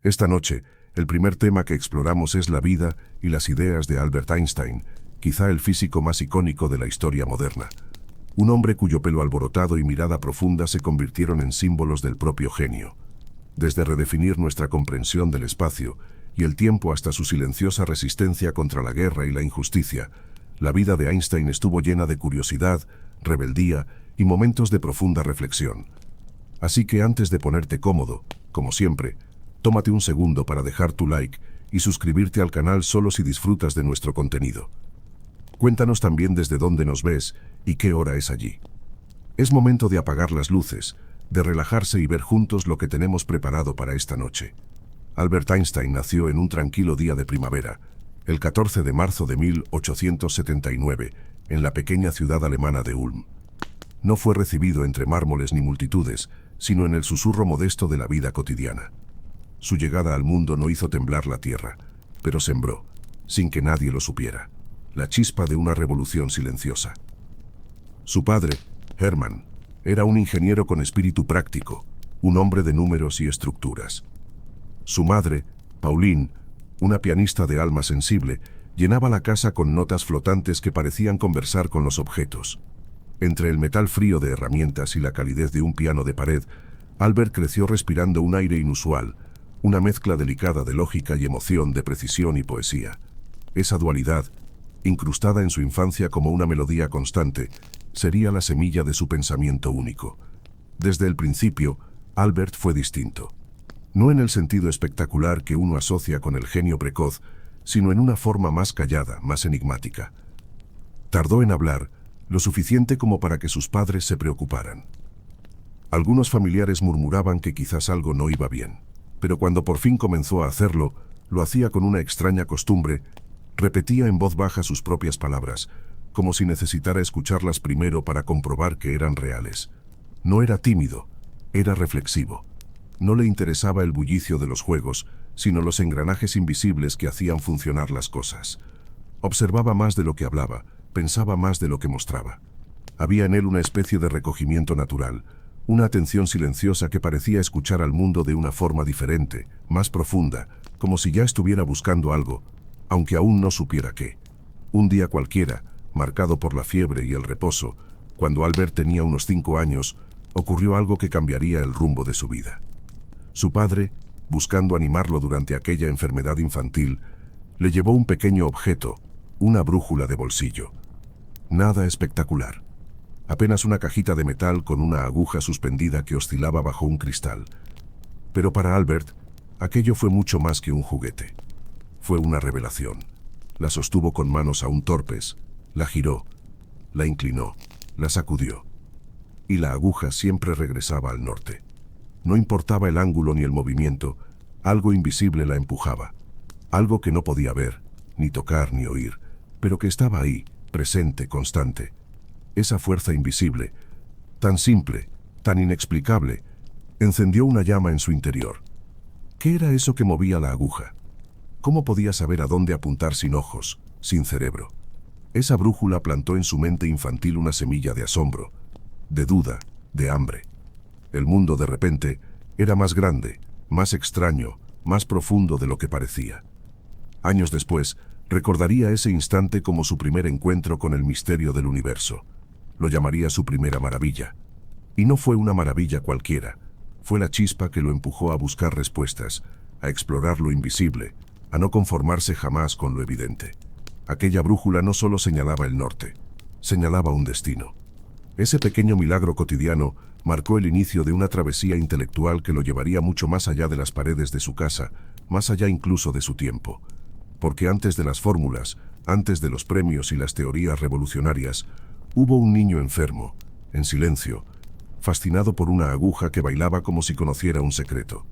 Esta noche, el primer tema que exploramos es la vida y las ideas de Albert Einstein, quizá el físico más icónico de la historia moderna. Un hombre cuyo pelo alborotado y mirada profunda se convirtieron en símbolos del propio genio. Desde redefinir nuestra comprensión del espacio y el tiempo hasta su silenciosa resistencia contra la guerra y la injusticia, la vida de Einstein estuvo llena de curiosidad, rebeldía y momentos de profunda reflexión. Así que antes de ponerte cómodo, como siempre, tómate un segundo para dejar tu like y suscribirte al canal solo si disfrutas de nuestro contenido. Cuéntanos también desde dónde nos ves y qué hora es allí. Es momento de apagar las luces, de relajarse y ver juntos lo que tenemos preparado para esta noche. Albert Einstein nació en un tranquilo día de primavera, el 14 de marzo de 1879, en la pequeña ciudad alemana de Ulm. No fue recibido entre mármoles ni multitudes, sino en el susurro modesto de la vida cotidiana. Su llegada al mundo no hizo temblar la tierra, pero sembró, sin que nadie lo supiera, la chispa de una revolución silenciosa. Su padre, Hermann, era un ingeniero con espíritu práctico, un hombre de números y estructuras. Su madre, Pauline, una pianista de alma sensible, llenaba la casa con notas flotantes que parecían conversar con los objetos. Entre el metal frío de herramientas y la calidez de un piano de pared, Albert creció respirando un aire inusual, una mezcla delicada de lógica y emoción, de precisión y poesía. Esa dualidad, incrustada en su infancia como una melodía constante, sería la semilla de su pensamiento único. Desde el principio, Albert fue distinto. No en el sentido espectacular que uno asocia con el genio precoz, sino en una forma más callada, más enigmática. Tardó en hablar, lo suficiente como para que sus padres se preocuparan. Algunos familiares murmuraban que quizás algo no iba bien, pero cuando por fin comenzó a hacerlo, lo hacía con una extraña costumbre. Repetía en voz baja sus propias palabras, como si necesitara escucharlas primero para comprobar que eran reales. No era tímido, era reflexivo. No le interesaba el bullicio de los juegos, sino los engranajes invisibles que hacían funcionar las cosas. Observaba más de lo que hablaba, pensaba más de lo que mostraba. Había en él una especie de recogimiento natural, una atención silenciosa que parecía escuchar al mundo de una forma diferente, más profunda, como si ya estuviera buscando algo, aunque aún no supiera qué. Un día cualquiera, marcado por la fiebre y el reposo, cuando Albert tenía unos 5 años, ocurrió algo que cambiaría el rumbo de su vida. Su padre, buscando animarlo durante aquella enfermedad infantil, le llevó un pequeño objeto, una brújula de bolsillo. Nada espectacular. Apenas una cajita de metal con una aguja suspendida que oscilaba bajo un cristal. Pero para Albert, aquello fue mucho más que un juguete. Fue una revelación. La sostuvo con manos aún torpes, la giró, la inclinó, la sacudió. Y la aguja siempre regresaba al norte. No importaba el ángulo ni el movimiento, algo invisible la empujaba. Algo que no podía ver, ni tocar ni oír, pero que estaba ahí, presente, constante. Esa fuerza invisible, tan simple, tan inexplicable, encendió una llama en su interior. ¿Qué era eso que movía la aguja? ¿Cómo podía saber a dónde apuntar sin ojos, sin cerebro? Esa brújula plantó en su mente infantil una semilla de asombro, de duda, de hambre. El mundo de repente era más grande, más extraño, más profundo de lo que parecía. Años después, recordaría ese instante como su primer encuentro con el misterio del universo. Lo llamaría su primera maravilla. Y no fue una maravilla cualquiera, fue la chispa que lo empujó a buscar respuestas, a explorar lo invisible, a no conformarse jamás con lo evidente. Aquella brújula no solo señalaba el norte, señalaba un destino. Ese pequeño milagro cotidiano marcó el inicio de una travesía intelectual que lo llevaría mucho más allá de las paredes de su casa, más allá incluso de su tiempo. Porque antes de las fórmulas, antes de los premios y las teorías revolucionarias, hubo un niño enfermo, en silencio, fascinado por una aguja que bailaba como si conociera un secreto.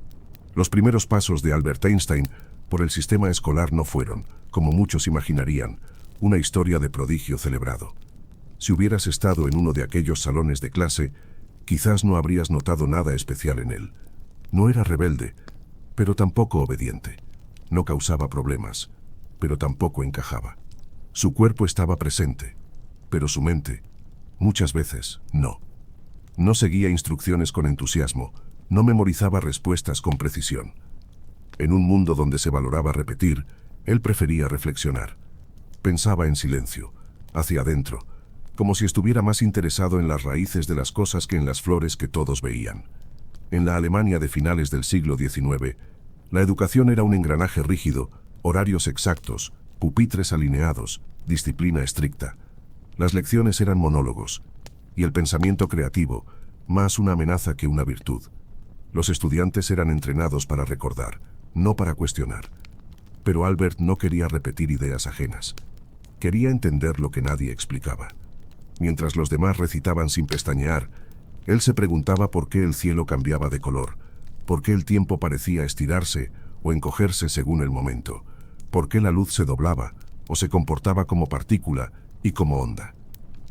Los primeros pasos de Albert Einstein por el sistema escolar no fueron, como muchos imaginarían, una historia de prodigio celebrado. Si hubieras estado en uno de aquellos salones de clase, quizás no habrías notado nada especial en él. No era rebelde, pero tampoco obediente. No causaba problemas, pero tampoco encajaba. Su cuerpo estaba presente, pero su mente, muchas veces, no. No seguía instrucciones con entusiasmo, no memorizaba respuestas con precisión. En un mundo donde se valoraba repetir, él prefería reflexionar. Pensaba en silencio, hacia adentro, como si estuviera más interesado en las raíces de las cosas que en las flores que todos veían. En la Alemania de finales del siglo XIX, la educación era un engranaje rígido, horarios exactos, pupitres alineados, disciplina estricta. Las lecciones eran monólogos, y el pensamiento creativo, más una amenaza que una virtud. Los estudiantes eran entrenados para recordar, no para cuestionar. Pero Albert no quería repetir ideas ajenas. Quería entender lo que nadie explicaba. Mientras los demás recitaban sin pestañear, él se preguntaba por qué el cielo cambiaba de color, por qué el tiempo parecía estirarse o encogerse según el momento, por qué la luz se doblaba o se comportaba como partícula y como onda.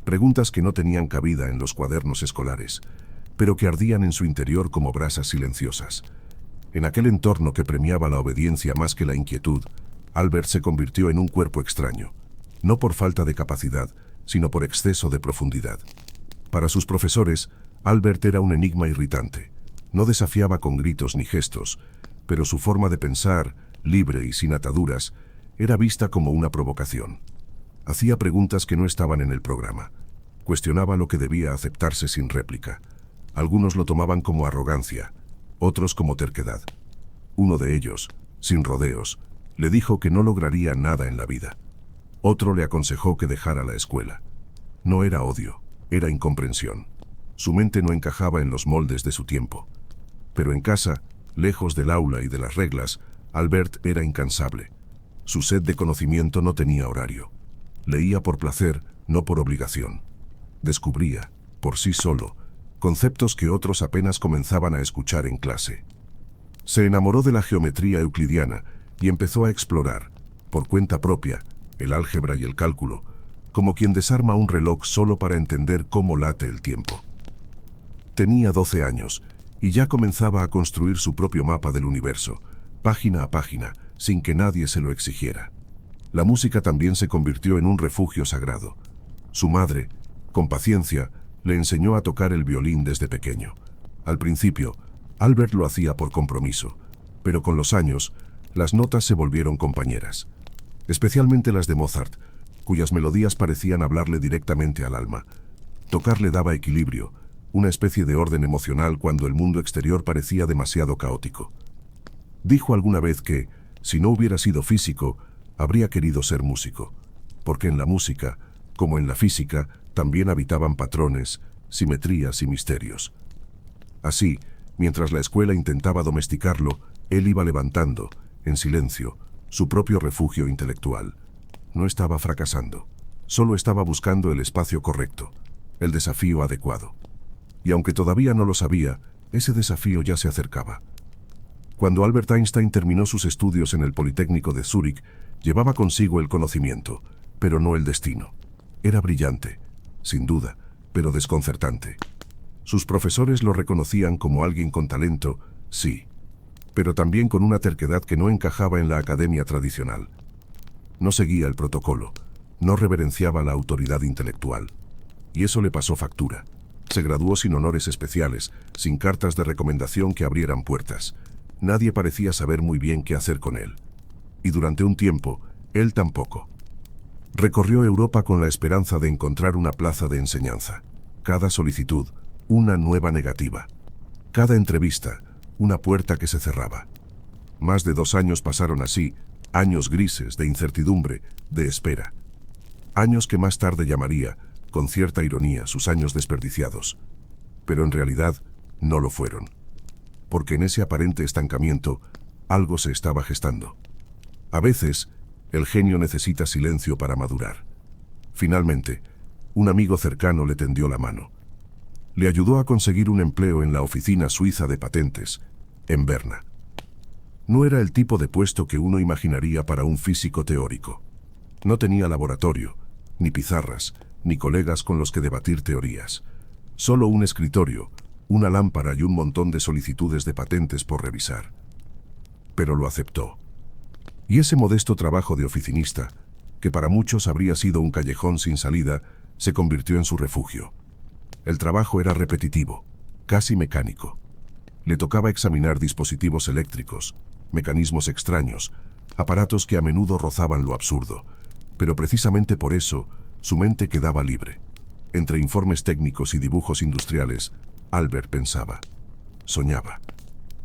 Preguntas que no tenían cabida en los cuadernos escolares, pero que ardían en su interior como brasas silenciosas. En aquel entorno que premiaba la obediencia más que la inquietud, Albert se convirtió en un cuerpo extraño, no por falta de capacidad, sino por exceso de profundidad. Para sus profesores, Albert era un enigma irritante. No desafiaba con gritos ni gestos, pero su forma de pensar, libre y sin ataduras, era vista como una provocación. Hacía preguntas que no estaban en el programa. Cuestionaba lo que debía aceptarse sin réplica. Algunos lo tomaban como arrogancia, otros como terquedad. Uno de ellos, sin rodeos, le dijo que no lograría nada en la vida. Otro le aconsejó que dejara la escuela. No era odio, era incomprensión. Su mente no encajaba en los moldes de su tiempo. Pero en casa, lejos del aula y de las reglas, Albert era incansable. Su sed de conocimiento no tenía horario. Leía por placer, no por obligación. Descubría, por sí solo, conceptos que otros apenas comenzaban a escuchar en clase. Se enamoró de la geometría euclidiana y empezó a explorar, por cuenta propia, el álgebra y el cálculo, como quien desarma un reloj solo para entender cómo late el tiempo. Tenía 12 años y ya comenzaba a construir su propio mapa del universo, página a página, sin que nadie se lo exigiera. La música también se convirtió en un refugio sagrado. Su madre, con paciencia, le enseñó a tocar el violín desde pequeño. Al principio, Albert lo hacía por compromiso, pero con los años, las notas se volvieron compañeras. Especialmente las de Mozart, cuyas melodías parecían hablarle directamente al alma. Tocar le daba equilibrio, una especie de orden emocional cuando el mundo exterior parecía demasiado caótico. Dijo alguna vez que, si no hubiera sido físico, habría querido ser músico, porque en la música, como en la física, también habitaban patrones, simetrías y misterios. Así, mientras la escuela intentaba domesticarlo, él iba levantando, en silencio, su propio refugio intelectual. No estaba fracasando, solo estaba buscando el espacio correcto, el desafío adecuado. Y aunque todavía no lo sabía, ese desafío ya se acercaba. Cuando Albert Einstein terminó sus estudios en el Politécnico de Zúrich, llevaba consigo el conocimiento, pero no el destino. Era brillante, sin duda, pero desconcertante. Sus profesores lo reconocían como alguien con talento, sí, pero también con una terquedad que no encajaba en la academia tradicional. No seguía el protocolo, no reverenciaba la autoridad intelectual. Y eso le pasó factura. Se graduó sin honores especiales, sin cartas de recomendación que abrieran puertas. Nadie parecía saber muy bien qué hacer con él. Y durante un tiempo, él tampoco. Recorrió Europa con la esperanza de encontrar una plaza de enseñanza. Cada solicitud, una nueva negativa. Cada entrevista, una puerta que se cerraba. Más de 2 años pasaron así, años grises de incertidumbre, de espera. Años que más tarde llamaría, con cierta ironía, sus años desperdiciados. Pero en realidad, no lo fueron. Porque en ese aparente estancamiento, algo se estaba gestando. A veces, el genio necesita silencio para madurar. Finalmente, un amigo cercano le tendió la mano. Le ayudó a conseguir un empleo en la oficina suiza de patentes, en Berna. No era el tipo de puesto que uno imaginaría para un físico teórico. No tenía laboratorio, ni pizarras, ni colegas con los que debatir teorías. Solo un escritorio, una lámpara y un montón de solicitudes de patentes por revisar. Pero lo aceptó. Y ese modesto trabajo de oficinista, que para muchos habría sido un callejón sin salida, se convirtió en su refugio. El trabajo era repetitivo, casi mecánico. Le tocaba examinar dispositivos eléctricos, mecanismos extraños, aparatos que a menudo rozaban lo absurdo. Pero precisamente por eso, su mente quedaba libre. Entre informes técnicos y dibujos industriales, Albert pensaba, soñaba,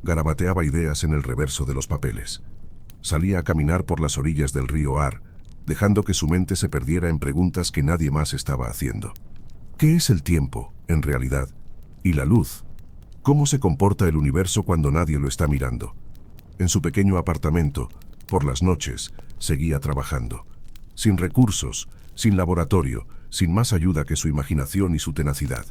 garabateaba ideas en el reverso de los papeles. Salía a caminar por las orillas del río Ar, dejando que su mente se perdiera en preguntas que nadie más estaba haciendo. ¿Qué es el tiempo, en realidad? ¿Y la luz? ¿Cómo se comporta el universo cuando nadie lo está mirando? En su pequeño apartamento, por las noches, seguía trabajando. Sin recursos, sin laboratorio, sin más ayuda que su imaginación y su tenacidad.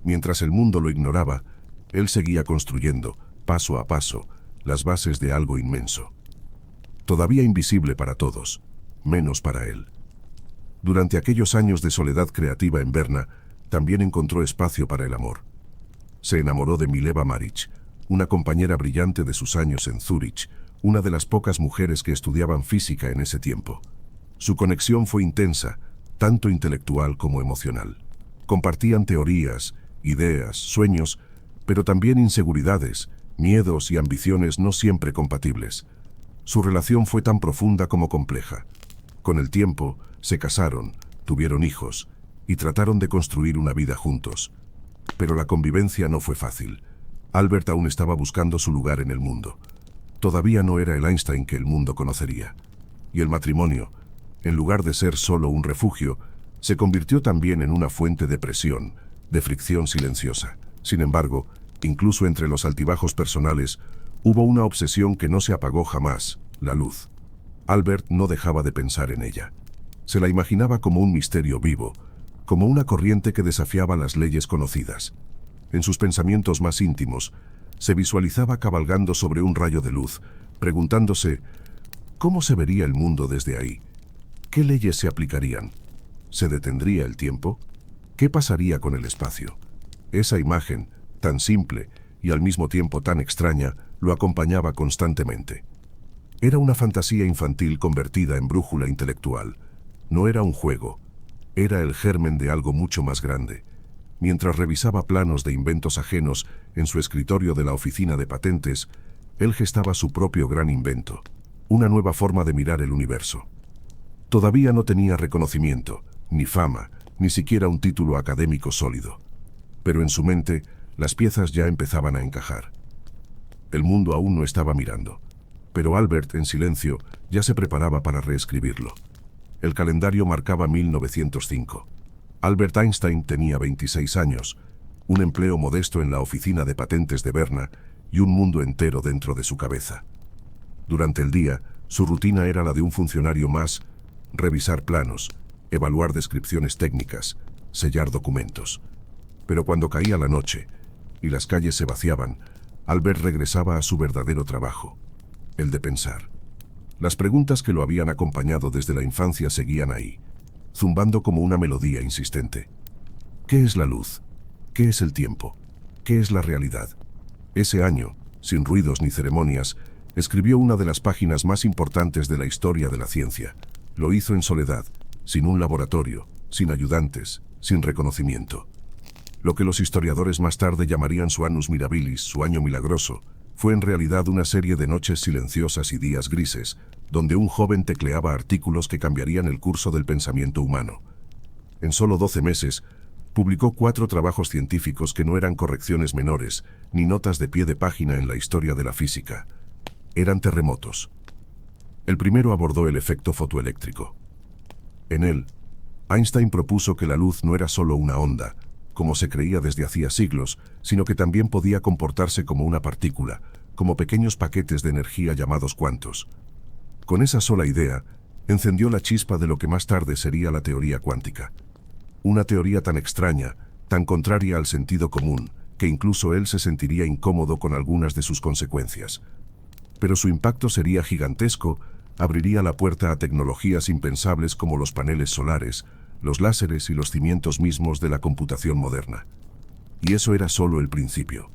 Mientras el mundo lo ignoraba, él seguía construyendo, paso a paso, las bases de algo inmenso. Todavía invisible para todos, menos para él. Durante aquellos años de soledad creativa en Berna, también encontró espacio para el amor. Se enamoró de Mileva Maric, una compañera brillante de sus años en Zúrich, una de las pocas mujeres que estudiaban física en ese tiempo. Su conexión fue intensa, tanto intelectual como emocional. Compartían teorías, ideas, sueños, pero también inseguridades, miedos y ambiciones no siempre compatibles. Su relación fue tan profunda como compleja. Con el tiempo, se casaron, tuvieron hijos y trataron de construir una vida juntos. Pero la convivencia no fue fácil. Albert aún estaba buscando su lugar en el mundo. Todavía no era el Einstein que el mundo conocería. Y el matrimonio, en lugar de ser solo un refugio, se convirtió también en una fuente de presión, de fricción silenciosa. Sin embargo, incluso entre los altibajos personales, hubo una obsesión que no se apagó jamás, la luz. Albert no dejaba de pensar en ella. Se la imaginaba como un misterio vivo, como una corriente que desafiaba las leyes conocidas. En sus pensamientos más íntimos, se visualizaba cabalgando sobre un rayo de luz, preguntándose, ¿cómo se vería el mundo desde ahí? ¿Qué leyes se aplicarían? ¿Se detendría el tiempo? ¿Qué pasaría con el espacio? Esa imagen, tan simple y al mismo tiempo tan extraña, lo acompañaba constantemente. Era una fantasía infantil convertida en brújula intelectual. No era un juego, era el germen de algo mucho más grande. Mientras revisaba planos de inventos ajenos en su escritorio de la oficina de patentes, él gestaba su propio gran invento, una nueva forma de mirar el universo. Todavía no tenía reconocimiento, ni fama, ni siquiera un título académico sólido. Pero en su mente, las piezas ya empezaban a encajar. El mundo aún no estaba mirando, pero Albert, en silencio, ya se preparaba para reescribirlo. El calendario marcaba 1905. Albert Einstein tenía 26 años, un empleo modesto en la oficina de patentes de Berna y un mundo entero dentro de su cabeza. Durante el día, su rutina era la de un funcionario más: revisar planos, evaluar descripciones técnicas, sellar documentos. Pero cuando caía la noche y las calles se vaciaban, Albert regresaba a su verdadero trabajo, el de pensar. Las preguntas que lo habían acompañado desde la infancia seguían ahí, zumbando como una melodía insistente. ¿Qué es la luz? ¿Qué es el tiempo? ¿Qué es la realidad? Ese año, sin ruidos ni ceremonias, escribió una de las páginas más importantes de la historia de la ciencia. Lo hizo en soledad, sin un laboratorio, sin ayudantes, sin reconocimiento. Lo que los historiadores más tarde llamarían su annus mirabilis, su año milagroso, fue en realidad una serie de noches silenciosas y días grises, donde un joven tecleaba artículos que cambiarían el curso del pensamiento humano. En solo 12 meses, publicó 4 trabajos científicos que no eran correcciones menores, ni notas de pie de página en la historia de la física. Eran terremotos. El primero abordó el efecto fotoeléctrico. En él, Einstein propuso que la luz no era solo una onda, como se creía desde hacía siglos, sino que también podía comportarse como una partícula, como pequeños paquetes de energía llamados cuantos. Con esa sola idea, encendió la chispa de lo que más tarde sería la teoría cuántica. Una teoría tan extraña, tan contraria al sentido común, que incluso él se sentiría incómodo con algunas de sus consecuencias. Pero su impacto sería gigantesco, abriría la puerta a tecnologías impensables como los paneles solares, los láseres y los cimientos mismos de la computación moderna. Y eso era solo el principio.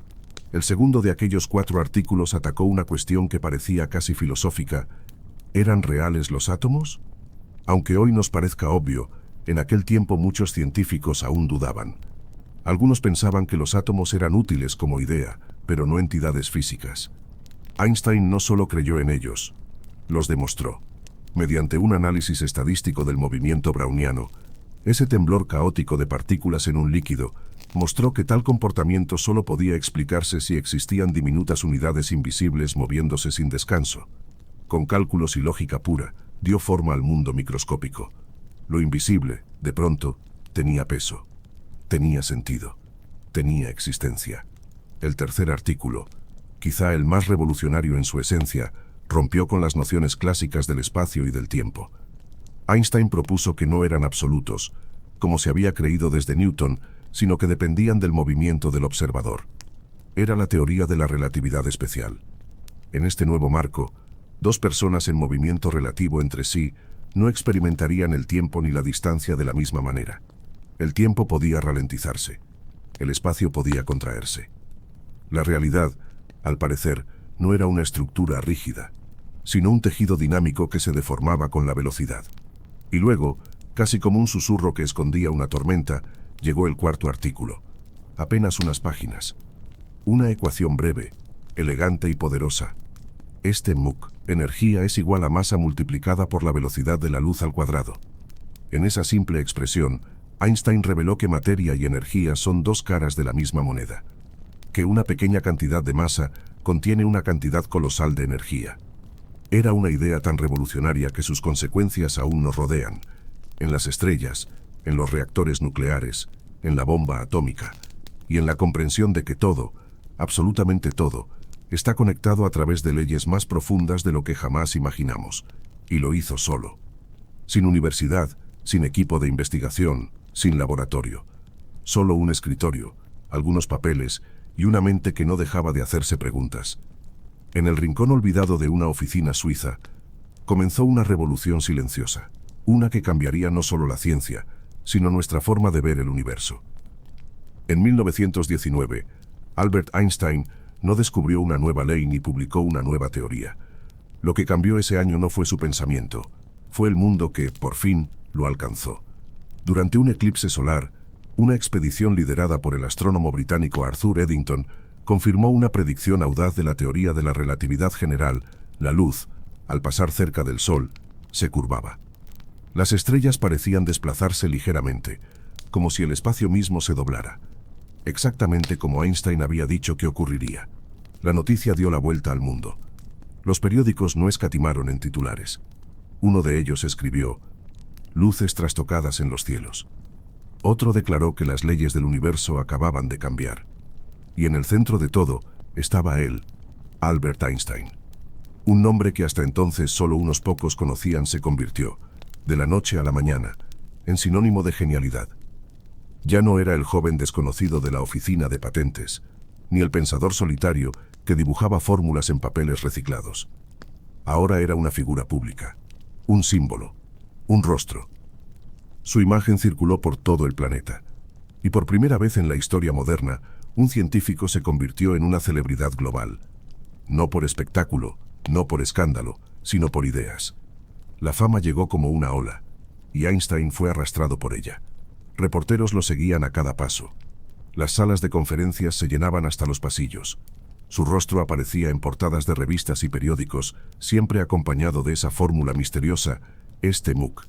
El segundo de aquellos 4 artículos atacó una cuestión que parecía casi filosófica. ¿Eran reales los átomos? Aunque hoy nos parezca obvio, en aquel tiempo muchos científicos aún dudaban. Algunos pensaban que los átomos eran útiles como idea, pero no entidades físicas. Einstein no solo creyó en ellos, los demostró. Mediante un análisis estadístico del movimiento browniano, ese temblor caótico de partículas en un líquido mostró que tal comportamiento solo podía explicarse si existían diminutas unidades invisibles moviéndose sin descanso. Con cálculos y lógica pura, dio forma al mundo microscópico. Lo invisible, de pronto, tenía peso, tenía sentido, tenía existencia. El tercer artículo, quizá el más revolucionario en su esencia, rompió con las nociones clásicas del espacio y del tiempo. Einstein propuso que no eran absolutos, como se había creído desde Newton, sino que dependían del movimiento del observador. Era la teoría de la relatividad especial. En este nuevo marco, dos personas en movimiento relativo entre sí no experimentarían el tiempo ni la distancia de la misma manera. El tiempo podía ralentizarse, el espacio podía contraerse. La realidad, al parecer, no era una estructura rígida, sino un tejido dinámico que se deformaba con la velocidad. Y luego, casi como un susurro que escondía una tormenta, llegó el cuarto artículo. Apenas unas páginas. Una ecuación breve, elegante y poderosa. Este mc, energía es igual a masa multiplicada por la velocidad de la luz al cuadrado. En esa simple expresión, Einstein reveló que materia y energía son dos caras de la misma moneda. Que una pequeña cantidad de masa contiene una cantidad colosal de energía. Era una idea tan revolucionaria que sus consecuencias aún nos rodean. En las estrellas, en los reactores nucleares, en la bomba atómica, y en la comprensión de que todo, absolutamente todo, está conectado a través de leyes más profundas de lo que jamás imaginamos. Y lo hizo solo. Sin universidad, sin equipo de investigación, sin laboratorio. Solo un escritorio, algunos papeles y una mente que no dejaba de hacerse preguntas. En el rincón olvidado de una oficina suiza, comenzó una revolución silenciosa. Una que cambiaría no solo la ciencia, sino nuestra forma de ver el universo. En 1919, Albert Einstein no descubrió una nueva ley ni publicó una nueva teoría. Lo que cambió ese año no fue su pensamiento, fue el mundo que, por fin, lo alcanzó. Durante un eclipse solar, una expedición liderada por el astrónomo británico Arthur Eddington confirmó una predicción audaz de la teoría de la relatividad general. La luz, al pasar cerca del Sol, se curvaba. Las estrellas parecían desplazarse ligeramente, como si el espacio mismo se doblara. Exactamente como Einstein había dicho que ocurriría. La noticia dio la vuelta al mundo. Los periódicos no escatimaron en titulares. Uno de ellos escribió: "Luces trastocadas en los cielos". Otro declaró que las leyes del universo acababan de cambiar. Y en el centro de todo estaba él, Albert Einstein. Un nombre que hasta entonces solo unos pocos conocían se convirtió, de la noche a la mañana, en sinónimo de genialidad. Ya no era el joven desconocido de la oficina de patentes, ni el pensador solitario que dibujaba fórmulas en papeles reciclados. Ahora era una figura pública, un símbolo, un rostro. Su imagen circuló por todo el planeta, y por primera vez en la historia moderna, un científico se convirtió en una celebridad global. No por espectáculo, no por escándalo, sino por ideas. La fama llegó como una ola, y Einstein fue arrastrado por ella. Reporteros lo seguían a cada paso. Las salas de conferencias se llenaban hasta los pasillos. Su rostro aparecía en portadas de revistas y periódicos, siempre acompañado de esa fórmula misteriosa, este mc.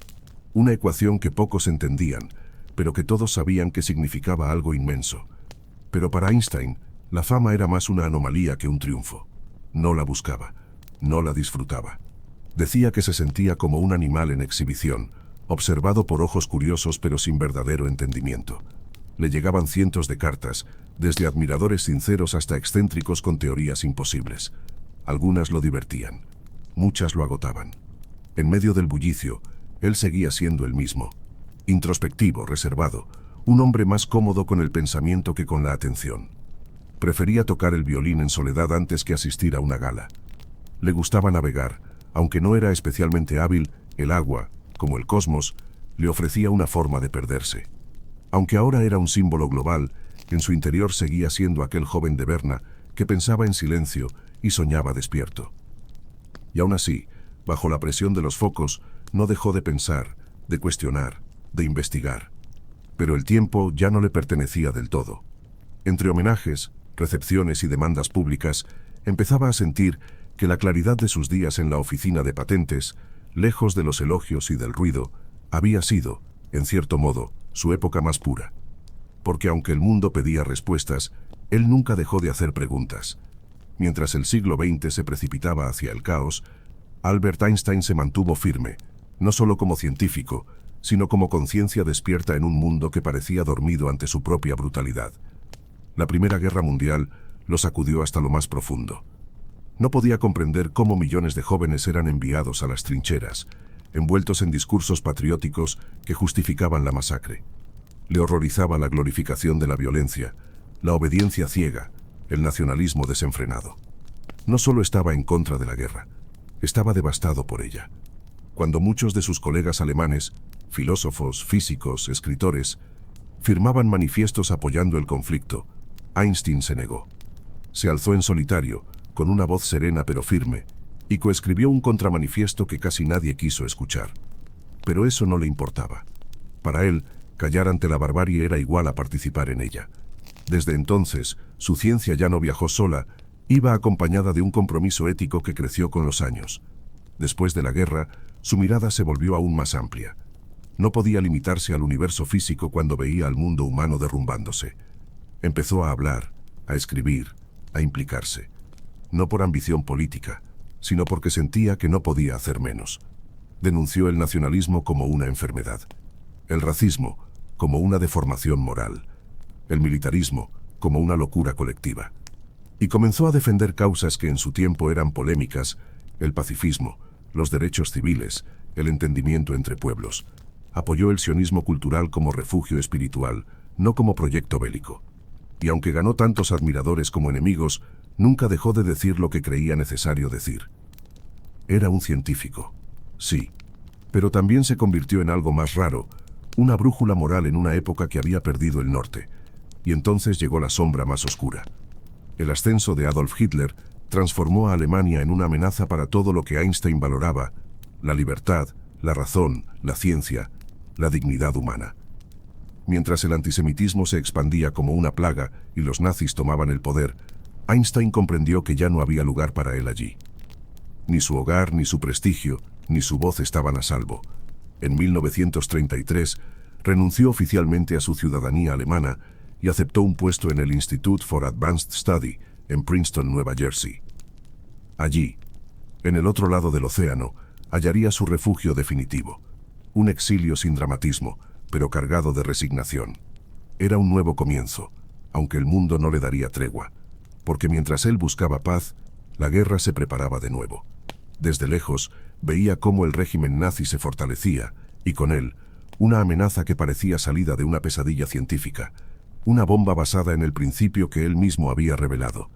Una ecuación que pocos entendían, pero que todos sabían que significaba algo inmenso. Pero para Einstein, la fama era más una anomalía que un triunfo. No la buscaba, no la disfrutaba. Decía que se sentía como un animal en exhibición, observado por ojos curiosos pero sin verdadero entendimiento. Le llegaban cientos de cartas, desde admiradores sinceros hasta excéntricos con teorías imposibles. Algunas lo divertían, muchas lo agotaban. En medio del bullicio, él seguía siendo el mismo. Introspectivo, reservado, un hombre más cómodo con el pensamiento que con la atención. Prefería tocar el violín en soledad antes que asistir a una gala. Le gustaba navegar, aunque no era especialmente hábil. El agua, como el cosmos, le ofrecía una forma de perderse. Aunque ahora era un símbolo global, en su interior seguía siendo aquel joven de Berna que pensaba en silencio y soñaba despierto. Y aún así, bajo la presión de los focos, no dejó de pensar, de cuestionar, de investigar. Pero el tiempo ya no le pertenecía del todo. Entre homenajes, recepciones y demandas públicas, Empezaba a sentir que la claridad de sus días en la oficina de patentes, lejos de los elogios y del ruido, había sido, en cierto modo, su época más pura. Porque aunque el mundo pedía respuestas, él nunca dejó de hacer preguntas. Mientras el siglo XX se precipitaba hacia el caos, Albert Einstein se mantuvo firme, no solo como científico, sino como conciencia despierta en un mundo que parecía dormido ante su propia brutalidad. La Primera Guerra Mundial lo sacudió hasta lo más profundo. No podía comprender cómo millones de jóvenes eran enviados a las trincheras, envueltos en discursos patrióticos que justificaban la masacre. Le horrorizaba la glorificación de la violencia, la obediencia ciega, el nacionalismo desenfrenado. No solo estaba en contra de la guerra, estaba devastado por ella. Cuando muchos de sus colegas alemanes, filósofos, físicos, escritores, firmaban manifiestos apoyando el conflicto, Einstein se negó. Se alzó en solitario, con una voz serena pero firme, y coescribió un contramanifiesto que casi nadie quiso escuchar. Pero eso no le importaba. Para él, callar ante la barbarie era igual a participar en ella. Desde entonces, su ciencia ya no viajó sola, iba acompañada de un compromiso ético que creció con los años. Después de la guerra, su mirada se volvió aún más amplia. No podía limitarse al universo físico cuando veía al mundo humano derrumbándose. Empezó a hablar, a escribir, a implicarse. No por ambición política, sino porque sentía que no podía hacer menos. Denunció el nacionalismo como una enfermedad, el racismo como una deformación moral, el militarismo como una locura colectiva. Y comenzó a defender causas que en su tiempo eran polémicas: el pacifismo, los derechos civiles, el entendimiento entre pueblos. Apoyó el sionismo cultural como refugio espiritual, no como proyecto bélico. Y aunque ganó tantos admiradores como enemigos, nunca dejó de decir lo que creía necesario decir. Era un científico, sí, pero también se convirtió en algo más raro, una brújula moral en una época que había perdido el norte. Y entonces llegó la sombra más oscura. El ascenso de Adolf Hitler transformó a Alemania en una amenaza para todo lo que Einstein valoraba: la libertad, la razón, la ciencia, la dignidad humana. Mientras el antisemitismo se expandía como una plaga y los nazis tomaban el poder, Einstein comprendió que ya no había lugar para él allí. Ni su hogar, ni su prestigio, ni su voz estaban a salvo. En 1933, renunció oficialmente a su ciudadanía alemana y aceptó un puesto en el Institute for Advanced Study, en Princeton, Nueva Jersey. Allí, en el otro lado del océano, hallaría su refugio definitivo. Un exilio sin dramatismo, pero cargado de resignación. Era un nuevo comienzo, aunque el mundo no le daría tregua, porque mientras él buscaba paz, la guerra se preparaba de nuevo. Desde lejos, veía cómo el régimen nazi se fortalecía, y con él, una amenaza que parecía salida de una pesadilla científica, una bomba basada en el principio que él mismo había revelado.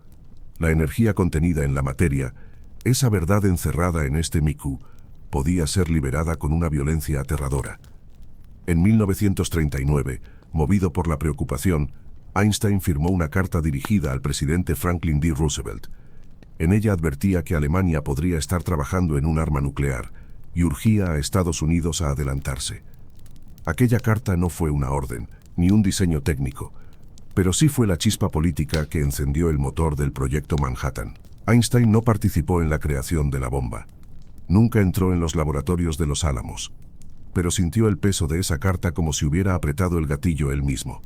La energía contenida en la materia, esa verdad encerrada en este Miku, podía ser liberada con una violencia aterradora. En 1939, movido por la preocupación, Einstein firmó una carta dirigida al presidente Franklin D. Roosevelt. En ella advertía que Alemania podría estar trabajando en un arma nuclear y urgía a Estados Unidos a adelantarse. Aquella carta no fue una orden, ni un diseño técnico, pero sí fue la chispa política que encendió el motor del proyecto Manhattan. Einstein no participó en la creación de la bomba. Nunca entró en los laboratorios de Los Álamos, pero sintió el peso de esa carta como si hubiera apretado el gatillo él mismo.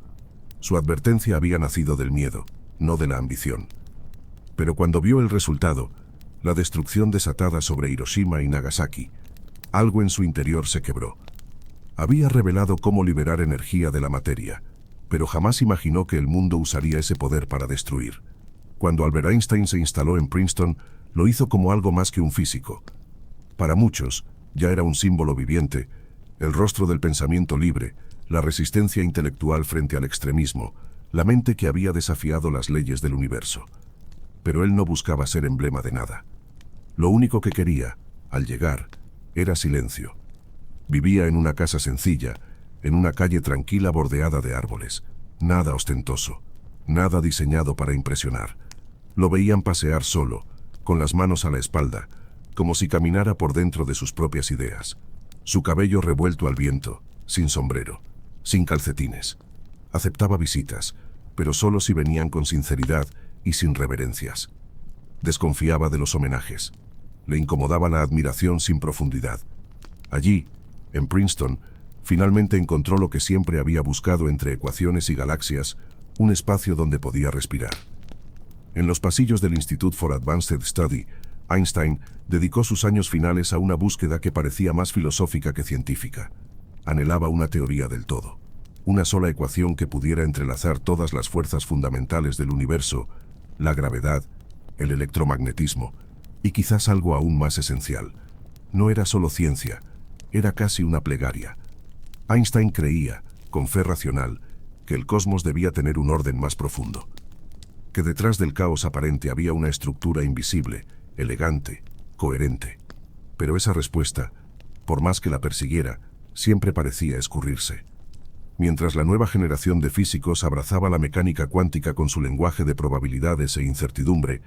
Su advertencia había nacido del miedo, no de la ambición. Pero cuando vio el resultado, la destrucción desatada sobre Hiroshima y Nagasaki, algo en su interior se quebró. Había revelado cómo liberar energía de la materia, pero jamás imaginó que el mundo usaría ese poder para destruir. Cuando Albert Einstein se instaló en Princeton, lo hizo como algo más que un físico. Para muchos, ya era un símbolo viviente, el rostro del pensamiento libre, la resistencia intelectual frente al extremismo, la mente que había desafiado las leyes del universo. Pero él no buscaba ser emblema de nada. Lo único que quería, al llegar, era silencio. Vivía en una casa sencilla, en una calle tranquila bordeada de árboles. Nada ostentoso, nada diseñado para impresionar. Lo veían pasear solo, con las manos a la espalda, como si caminara por dentro de sus propias ideas. Su cabello revuelto al viento, sin sombrero, sin calcetines. Aceptaba visitas, pero solo si venían con sinceridad y sin reverencias. Desconfiaba de los homenajes. Le incomodaba la admiración sin profundidad. Allí, en Princeton, finalmente encontró lo que siempre había buscado entre ecuaciones y galaxias, un espacio donde podía respirar. En los pasillos del Institute for Advanced Study, Einstein dedicó sus años finales a una búsqueda que parecía más filosófica que científica. Anhelaba una teoría del todo. Una sola ecuación que pudiera entrelazar todas las fuerzas fundamentales del universo, la gravedad, el electromagnetismo, y quizás algo aún más esencial. No era solo ciencia, era casi una plegaria. Einstein creía, con fe racional, que el cosmos debía tener un orden más profundo. Que detrás del caos aparente había una estructura invisible, elegante, coherente. Pero esa respuesta, por más que la persiguiera, siempre parecía escurrirse. Mientras la nueva generación de físicos abrazaba la mecánica cuántica con su lenguaje de probabilidades e incertidumbre,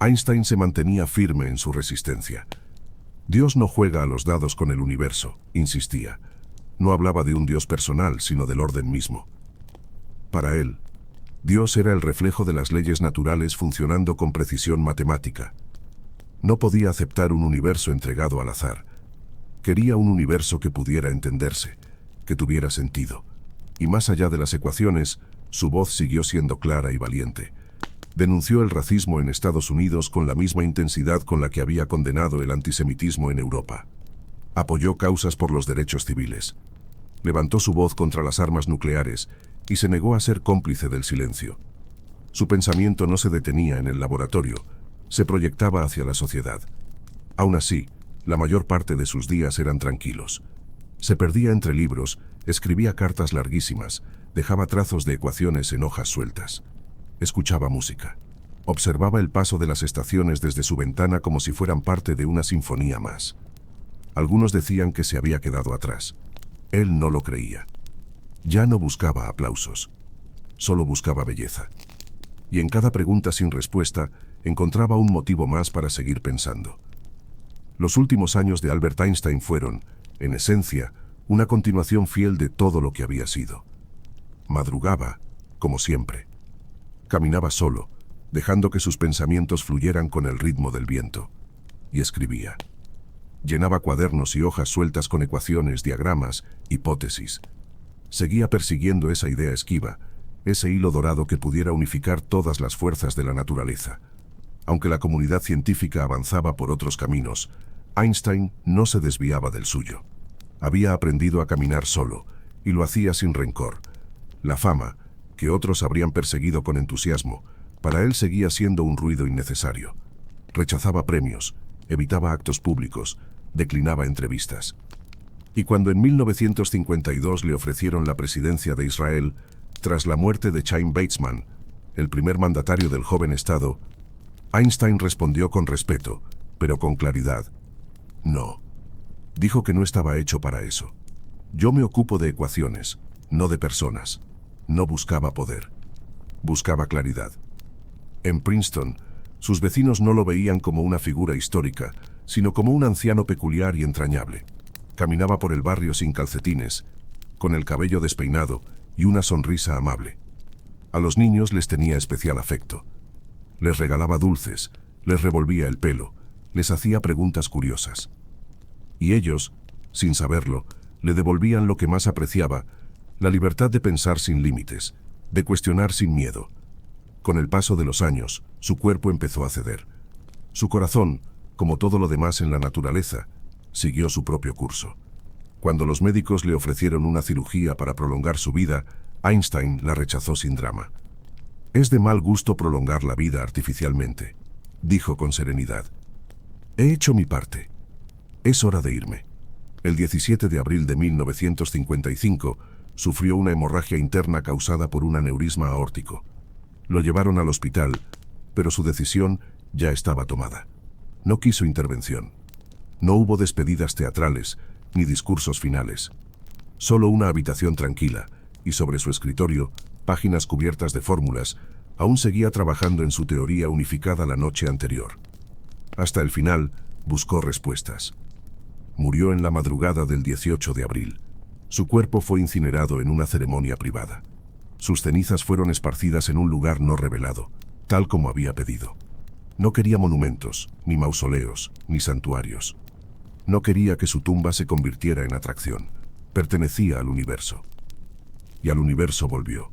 Einstein se mantenía firme en su resistencia. Dios no juega a los dados con el universo, insistía. No hablaba de un Dios personal, sino del orden mismo. Para él, Dios era el reflejo de las leyes naturales funcionando con precisión matemática. No podía aceptar un universo entregado al azar. Quería un universo que pudiera entenderse, que tuviera sentido. Y más allá de las ecuaciones, su voz siguió siendo clara y valiente. Denunció el racismo en Estados Unidos con la misma intensidad con la que había condenado el antisemitismo en Europa. Apoyó causas por los derechos civiles. Levantó su voz contra las armas nucleares y se negó a ser cómplice del silencio. Su pensamiento no se detenía en el laboratorio, se proyectaba hacia la sociedad. Aún así, la mayor parte de sus días eran tranquilos. Se perdía entre libros, escribía cartas larguísimas, dejaba trazos de ecuaciones en hojas sueltas. Escuchaba música. Observaba el paso de las estaciones desde su ventana como si fueran parte de una sinfonía más. Algunos decían que se había quedado atrás. Él no lo creía. Ya no buscaba aplausos. Solo buscaba belleza. Y en cada pregunta sin respuesta, encontraba un motivo más para seguir pensando. Los últimos años de Albert Einstein fueron, en esencia, una continuación fiel de todo lo que había sido. Madrugaba, como siempre. Caminaba solo, dejando que sus pensamientos fluyeran con el ritmo del viento. Y escribía. Llenaba cuadernos y hojas sueltas con ecuaciones, diagramas, hipótesis. Seguía persiguiendo esa idea esquiva, ese hilo dorado que pudiera unificar todas las fuerzas de la naturaleza. Aunque la comunidad científica avanzaba por otros caminos, Einstein no se desviaba del suyo. Había aprendido a caminar solo, y lo hacía sin rencor. La fama, que otros habrían perseguido con entusiasmo, para él seguía siendo un ruido innecesario. Rechazaba premios, evitaba actos públicos, declinaba entrevistas. Y cuando en 1952 le ofrecieron la presidencia de Israel, tras la muerte de Chaim Weizmann, el primer mandatario del joven Estado, Einstein respondió con respeto, pero con claridad. No. Dijo que no estaba hecho para eso. Yo me ocupo de ecuaciones, no de personas. No buscaba poder. Buscaba claridad. En Princeton, sus vecinos no lo veían como una figura histórica, sino como un anciano peculiar y entrañable. Caminaba por el barrio sin calcetines, con el cabello despeinado y una sonrisa amable. A los niños les tenía especial afecto. Les regalaba dulces, les revolvía el pelo, les hacía preguntas curiosas. Y ellos, sin saberlo, le devolvían lo que más apreciaba, la libertad de pensar sin límites, de cuestionar sin miedo. Con el paso de los años, su cuerpo empezó a ceder. Su corazón, como todo lo demás en la naturaleza, siguió su propio curso. Cuando los médicos le ofrecieron una cirugía para prolongar su vida, Einstein la rechazó sin drama. Es de mal gusto prolongar la vida artificialmente, dijo con serenidad. He hecho mi parte. Es hora de irme. El 17 de abril de 1955, sufrió una hemorragia interna causada por un aneurisma aórtico. Lo llevaron al hospital, pero su decisión ya estaba tomada. No quiso intervención. No hubo despedidas teatrales, ni discursos finales. Solo una habitación tranquila, y sobre su escritorio, páginas cubiertas de fórmulas, aún seguía trabajando en su teoría unificada la noche anterior. Hasta el final, buscó respuestas. Murió en la madrugada del 18 de abril. Su cuerpo fue incinerado en una ceremonia privada. Sus cenizas fueron esparcidas en un lugar no revelado, tal como había pedido. No quería monumentos, ni mausoleos, ni santuarios. No quería que su tumba se convirtiera en atracción. Pertenecía al universo. Y al universo volvió.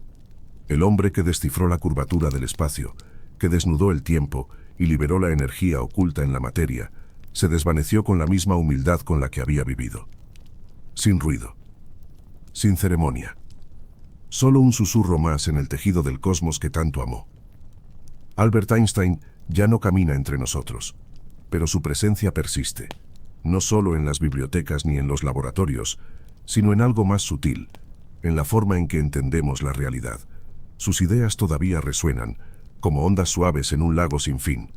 El hombre que descifró la curvatura del espacio, que desnudó el tiempo y liberó la energía oculta en la materia, se desvaneció con la misma humildad con la que había vivido. Sin ruido. Sin ceremonia. Solo un susurro más en el tejido del cosmos que tanto amó. Albert Einstein ya no camina entre nosotros, pero su presencia persiste, no solo en las bibliotecas ni en los laboratorios, sino en algo más sutil, en la forma en que entendemos la realidad. Sus ideas todavía resuenan, como ondas suaves en un lago sin fin.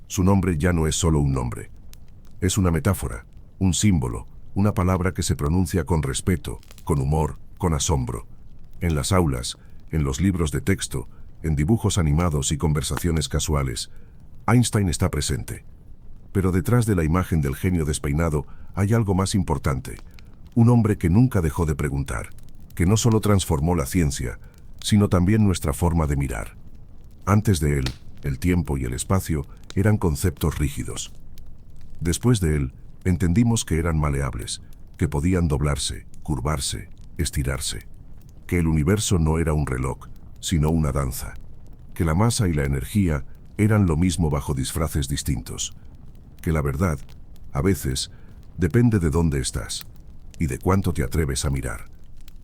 Su nombre ya no es solo un nombre. Es una metáfora, un símbolo, una palabra que se pronuncia con respeto, con humor, con asombro. En las aulas, en los libros de texto, en dibujos animados y conversaciones casuales, Einstein está presente. Pero detrás de la imagen del genio despeinado hay algo más importante. Un hombre que nunca dejó de preguntar, que no solo transformó la ciencia, sino también nuestra forma de mirar. Antes de él, el tiempo y el espacio eran conceptos rígidos. Después de él, entendimos que eran maleables, que podían doblarse, curvarse, estirarse. Que el universo no era un reloj, sino una danza. Que la masa y la energía eran lo mismo bajo disfraces distintos. Que la verdad, a veces, depende de dónde estás y de cuánto te atreves a mirar.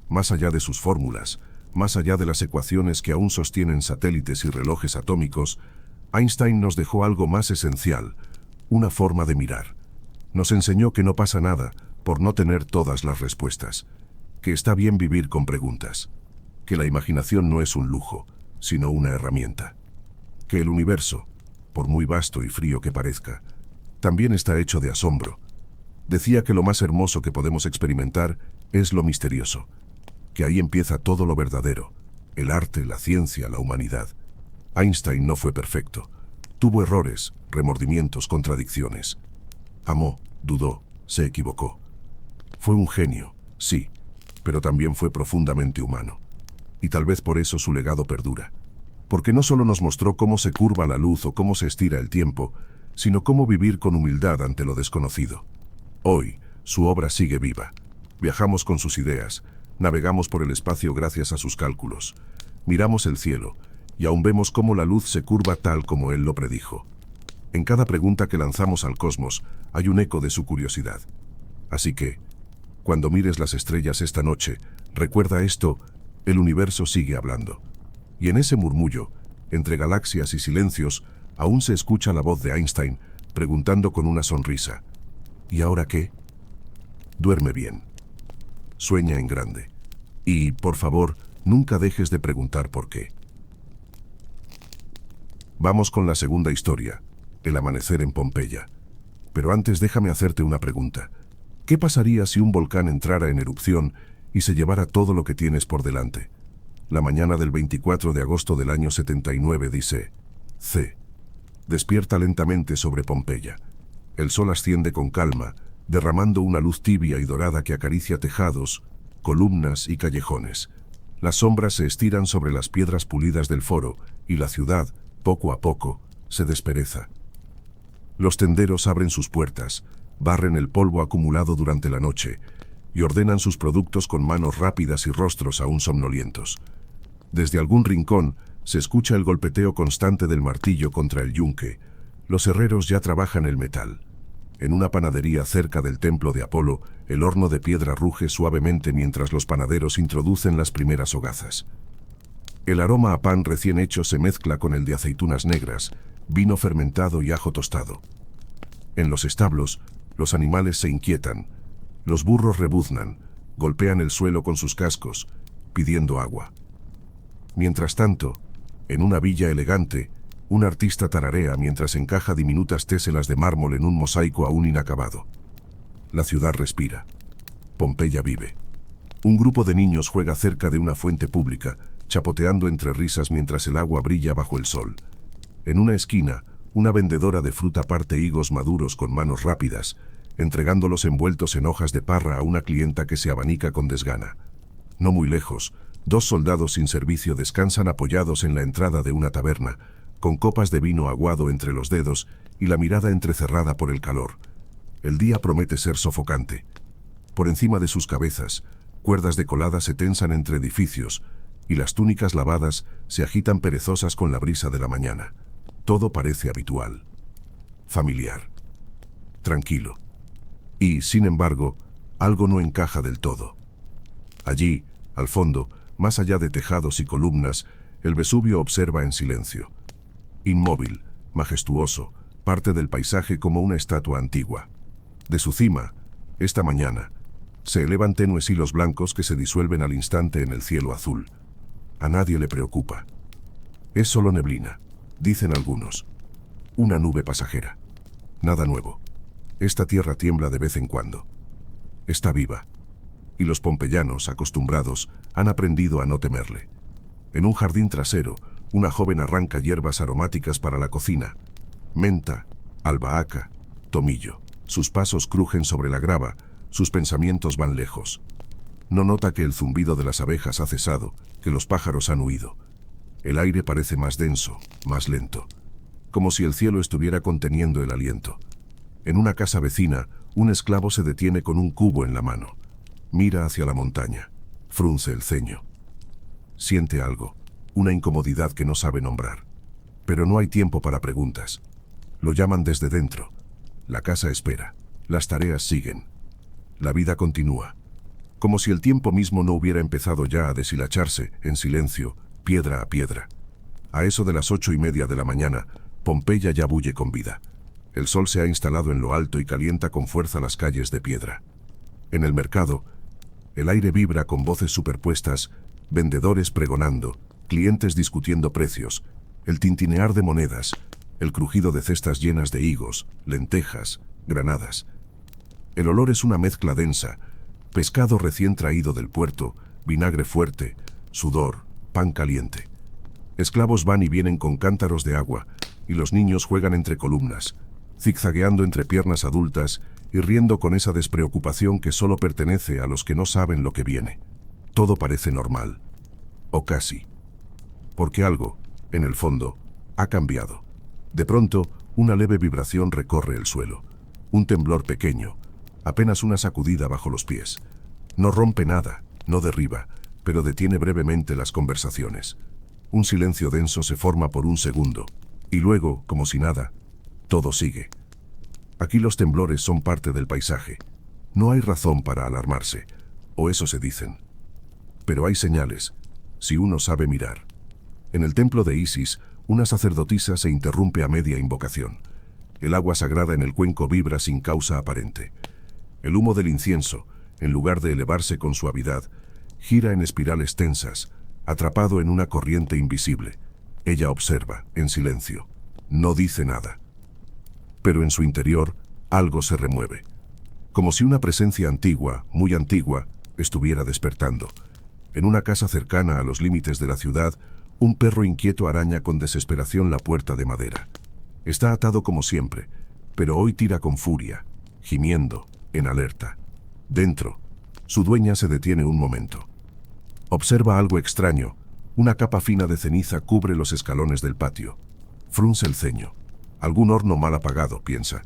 Más allá de sus fórmulas, más allá de las ecuaciones que aún sostienen satélites y relojes atómicos, Einstein nos dejó algo más esencial, una forma de mirar. Nos enseñó que no pasa nada por no tener todas las respuestas, que está bien vivir con preguntas, que la imaginación no es un lujo, sino una herramienta, que el universo, por muy vasto y frío que parezca, también está hecho de asombro. Decía que lo más hermoso que podemos experimentar es lo misterioso, que ahí empieza todo lo verdadero, el arte, la ciencia, la humanidad. Einstein no fue perfecto, tuvo errores, remordimientos, contradicciones. Amó, dudó, se equivocó. Fue un genio, sí, pero también fue profundamente humano. Y tal vez por eso su legado perdura. Porque no solo nos mostró cómo se curva la luz o cómo se estira el tiempo, sino cómo vivir con humildad ante lo desconocido. Hoy, su obra sigue viva. Viajamos con sus ideas, navegamos por el espacio gracias a sus cálculos. Miramos el cielo, y aún vemos cómo la luz se curva tal como él lo predijo. En cada pregunta que lanzamos al cosmos, hay un eco de su curiosidad. Así que, cuando mires las estrellas esta noche, recuerda esto: el universo sigue hablando. Y en ese murmullo, entre galaxias y silencios, aún se escucha la voz de Einstein, preguntando con una sonrisa: ¿y ahora qué? Duerme bien. Sueña en grande. Y, por favor, nunca dejes de preguntar por qué. Vamos con la segunda historia, el amanecer en Pompeya. Pero antes déjame hacerte una pregunta. ¿Qué pasaría si un volcán entrara en erupción y se llevara todo lo que tienes por delante? La mañana del 24 de agosto del año 79 dice: C. Despierta lentamente sobre Pompeya. El sol asciende con calma, derramando una luz tibia y dorada que acaricia tejados, columnas y callejones. Las sombras se estiran sobre las piedras pulidas del foro y la ciudad, poco a poco, se despereza. Los tenderos abren sus puertas, barren el polvo acumulado durante la noche y ordenan sus productos con manos rápidas y rostros aún somnolientos. Desde algún rincón se escucha el golpeteo constante del martillo contra el yunque. Los herreros ya trabajan el metal. En una panadería cerca del templo de Apolo, el horno de piedra ruge suavemente mientras los panaderos introducen las primeras hogazas. El aroma a pan recién hecho se mezcla con el de aceitunas negras, vino fermentado y ajo tostado. En los establos, los animales se inquietan. Los burros rebuznan, golpean el suelo con sus cascos, pidiendo agua. Mientras tanto, en una villa elegante, un artista tararea mientras encaja diminutas téselas de mármol en un mosaico aún inacabado. La ciudad respira. Pompeya vive. Un grupo de niños juega cerca de una fuente pública, chapoteando entre risas mientras el agua brilla bajo el sol. En una esquina, una vendedora de fruta parte higos maduros con manos rápidas, entregándolos envueltos en hojas de parra a una clienta que se abanica con desgana. No muy lejos, dos soldados sin servicio descansan apoyados en la entrada de una taberna, con copas de vino aguado entre los dedos y la mirada entrecerrada por el calor. El día promete ser sofocante. Por encima de sus cabezas, cuerdas de colada se tensan entre edificios, y las túnicas lavadas se agitan perezosas con la brisa de la mañana. Todo parece habitual, familiar, tranquilo. Y, sin embargo, algo no encaja del todo. Allí, al fondo, más allá de tejados y columnas, el Vesubio observa en silencio. Inmóvil, majestuoso, parte del paisaje como una estatua antigua. De su cima, esta mañana, se elevan tenues hilos blancos que se disuelven al instante en el cielo azul. A nadie le preocupa. Es solo neblina, dicen algunos. Una nube pasajera. Nada nuevo. Esta tierra tiembla de vez en cuando. Está viva. Y los pompeyanos, acostumbrados, han aprendido a no temerle. En un jardín trasero, una joven arranca hierbas aromáticas para la cocina. Menta, albahaca, tomillo. Sus pasos crujen sobre la grava, sus pensamientos van lejos. No nota que el zumbido de las abejas ha cesado, que los pájaros han huido. El aire parece más denso, más lento, como si el cielo estuviera conteniendo el aliento. En una casa vecina, un esclavo se detiene con un cubo en la mano. Mira hacia la montaña, frunce el ceño. Siente algo, una incomodidad que no sabe nombrar. Pero no hay tiempo para preguntas. Lo llaman desde dentro. La casa espera, las tareas siguen. La vida continúa. Como si el tiempo mismo no hubiera empezado ya a deshilacharse, en silencio, piedra a piedra. A eso de las 8:30 de la mañana, Pompeya ya bulle con vida. El sol se ha instalado en lo alto y calienta con fuerza las calles de piedra. En el mercado, el aire vibra con voces superpuestas, vendedores pregonando, clientes discutiendo precios, el tintinear de monedas, el crujido de cestas llenas de higos, lentejas, granadas. El olor es una mezcla densa, pescado recién traído del puerto, vinagre fuerte, sudor, pan caliente. Esclavos van y vienen con cántaros de agua, y los niños juegan entre columnas, zigzagueando entre piernas adultas y riendo con esa despreocupación que solo pertenece a los que no saben lo que viene. Todo parece normal. O casi. Porque algo, en el fondo, ha cambiado. De pronto, una leve vibración recorre el suelo. Un temblor pequeño, apenas una sacudida bajo los pies. No rompe nada, no derriba, pero detiene brevemente las conversaciones. Un silencio denso se forma por un segundo, y luego, como si nada, todo sigue. Aquí los temblores son parte del paisaje. No hay razón para alarmarse, o eso se dicen. Pero hay señales, si uno sabe mirar. En el templo de Isis, una sacerdotisa se interrumpe a media invocación. El agua sagrada en el cuenco vibra sin causa aparente. El humo del incienso, en lugar de elevarse con suavidad, gira en espirales tensas, atrapado en una corriente invisible. Ella observa, en silencio. No dice nada. Pero en su interior, algo se remueve. Como si una presencia antigua, muy antigua, estuviera despertando. En una casa cercana a los límites de la ciudad, un perro inquieto araña con desesperación la puerta de madera. Está atado como siempre, pero hoy tira con furia, gimiendo, en alerta. Dentro, su dueña se detiene un momento. Observa algo extraño. Una capa fina de ceniza cubre los escalones del patio. Frunce el ceño. Algún horno mal apagado, piensa.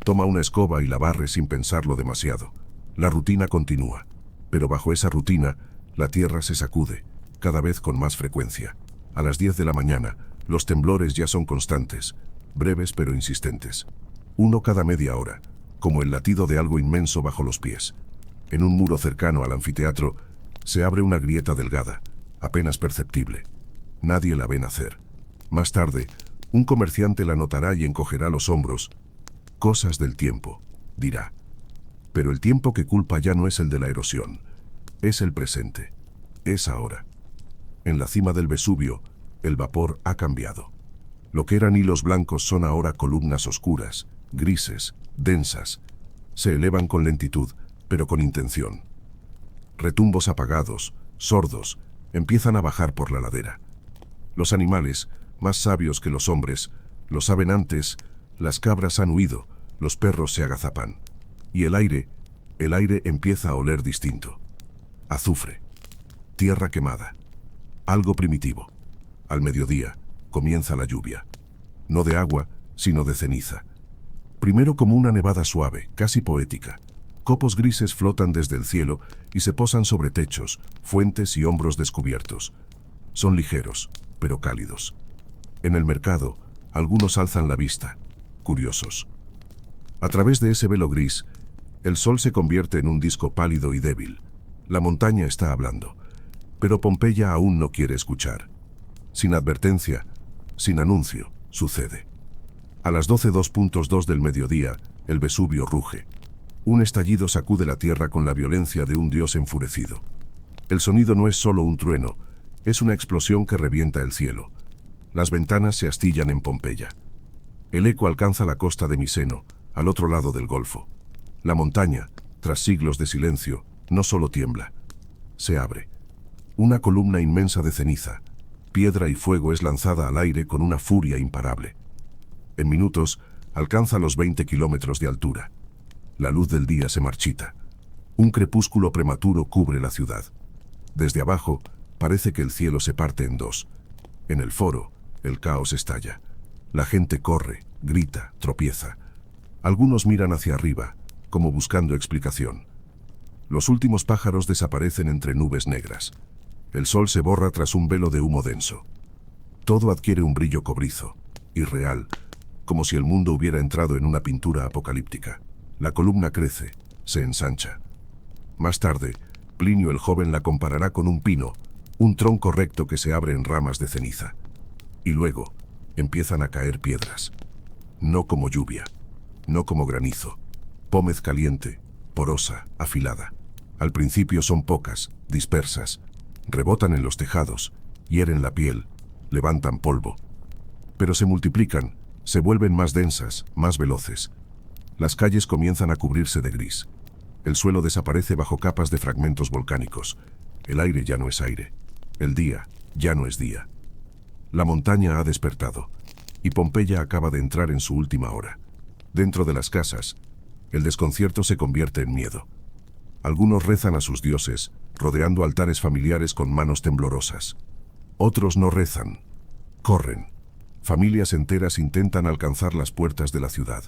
Toma una escoba y la barre sin pensarlo demasiado. La rutina continúa. Pero bajo esa rutina, la tierra se sacude, cada vez con más frecuencia. A las 10 de la mañana, los temblores ya son constantes, breves pero insistentes. Uno cada media hora, como el latido de algo inmenso bajo los pies. En un muro cercano al anfiteatro, se abre una grieta delgada, apenas perceptible. Nadie la ve nacer. Más tarde, un comerciante la notará y encogerá los hombros. Cosas del tiempo, dirá. Pero el tiempo que culpa ya no es el de la erosión. Es el presente. Es ahora. En la cima del Vesubio, el vapor ha cambiado. Lo que eran hilos blancos son ahora columnas oscuras, grises, densas. Se elevan con lentitud, pero con intención. Retumbos apagados, sordos, empiezan a bajar por la ladera. Los animales, más sabios que los hombres, lo saben antes. Las cabras han huido, los perros se agazapan. Y el aire empieza a oler distinto. Azufre. Tierra quemada. Algo primitivo. Al mediodía, comienza la lluvia. no de agua, sino de ceniza. Primero como una nevada suave, casi poética. Copos grises flotan desde el cielo y se posan sobre techos, fuentes y hombros descubiertos. Son ligeros, pero cálidos. En el mercado, algunos alzan la vista, curiosos. A través de ese velo gris, el sol se convierte en un disco pálido y débil. La montaña está hablando, pero Pompeya aún no quiere escuchar. Sin advertencia, sin anuncio, sucede. A las 12:02 del mediodía, el Vesubio ruge. Un estallido sacude la tierra con la violencia de un dios enfurecido. El sonido no es solo un trueno, es una explosión que revienta el cielo. Las ventanas se astillan en Pompeya. El eco alcanza la costa de Miseno, al otro lado del Golfo. La montaña, tras siglos de silencio, no solo tiembla, se abre. Una columna inmensa de ceniza, piedra y fuego es lanzada al aire con una furia imparable. En minutos, alcanza los 20 kilómetros de altura. La luz del día se marchita. Un crepúsculo prematuro cubre la ciudad. Desde abajo, parece que el cielo se parte en dos. En el foro, el caos estalla. La gente corre, grita, tropieza. Algunos miran hacia arriba, como buscando explicación. Los últimos pájaros desaparecen entre nubes negras. El sol se borra tras un velo de humo denso. Todo adquiere un brillo cobrizo, irreal, como si el mundo hubiera entrado en una pintura apocalíptica. La columna crece, se ensancha. Más tarde, Plinio el joven la comparará con un pino, un tronco recto que se abre en ramas de ceniza. Y luego, empiezan a caer piedras. No como lluvia, no como granizo. Pómez caliente, porosa, afilada. Al principio son pocas, dispersas. Rebotan en los tejados, hieren la piel, levantan polvo. Pero se multiplican, se vuelven más densas, más veloces. Las calles comienzan a cubrirse de gris. El suelo desaparece bajo capas de fragmentos volcánicos. El aire ya no es aire. El día ya no es día. La montaña ha despertado, y Pompeya acaba de entrar en su última hora. Dentro de las casas, el desconcierto se convierte en miedo. Algunos rezan a sus dioses, rodeando altares familiares con manos temblorosas. Otros no rezan, corren. Familias enteras intentan alcanzar las puertas de la ciudad.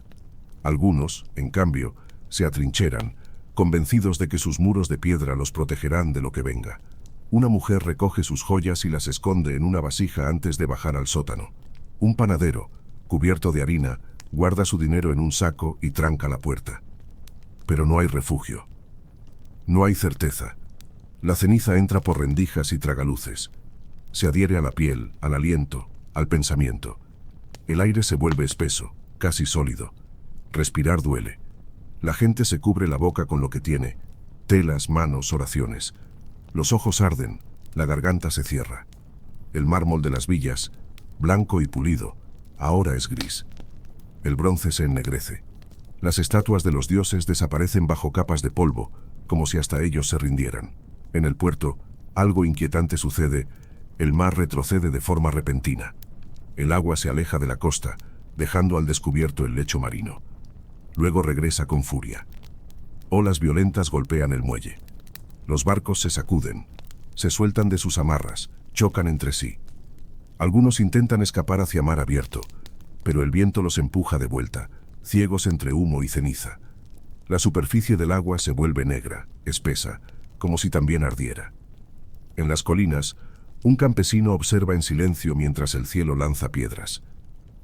Algunos, en cambio, se atrincheran, convencidos de que sus muros de piedra los protegerán de lo que venga. Una mujer recoge sus joyas y las esconde en una vasija antes de bajar al sótano. Un panadero, cubierto de harina, guarda su dinero en un saco y tranca la puerta. Pero no hay refugio. No hay certeza. La ceniza entra por rendijas y tragaluces. Se adhiere a la piel, al aliento, al pensamiento. El aire se vuelve espeso, casi sólido. Respirar duele. La gente se cubre la boca con lo que tiene: telas, manos, oraciones. Los ojos arden, la garganta se cierra. El mármol de las villas, blanco y pulido, ahora es gris. El bronce se ennegrece. Las estatuas de los dioses desaparecen bajo capas de polvo, como si hasta ellos se rindieran. En el puerto, algo inquietante sucede: el mar retrocede de forma repentina. El agua se aleja de la costa, dejando al descubierto el lecho marino. Luego regresa con furia. Olas violentas golpean el muelle. Los barcos se sacuden, se sueltan de sus amarras, chocan entre sí. Algunos intentan escapar hacia mar abierto, pero el viento los empuja de vuelta, ciegos entre humo y ceniza. La superficie del agua se vuelve negra, espesa, como si también ardiera. En las colinas, un campesino observa en silencio mientras el cielo lanza piedras.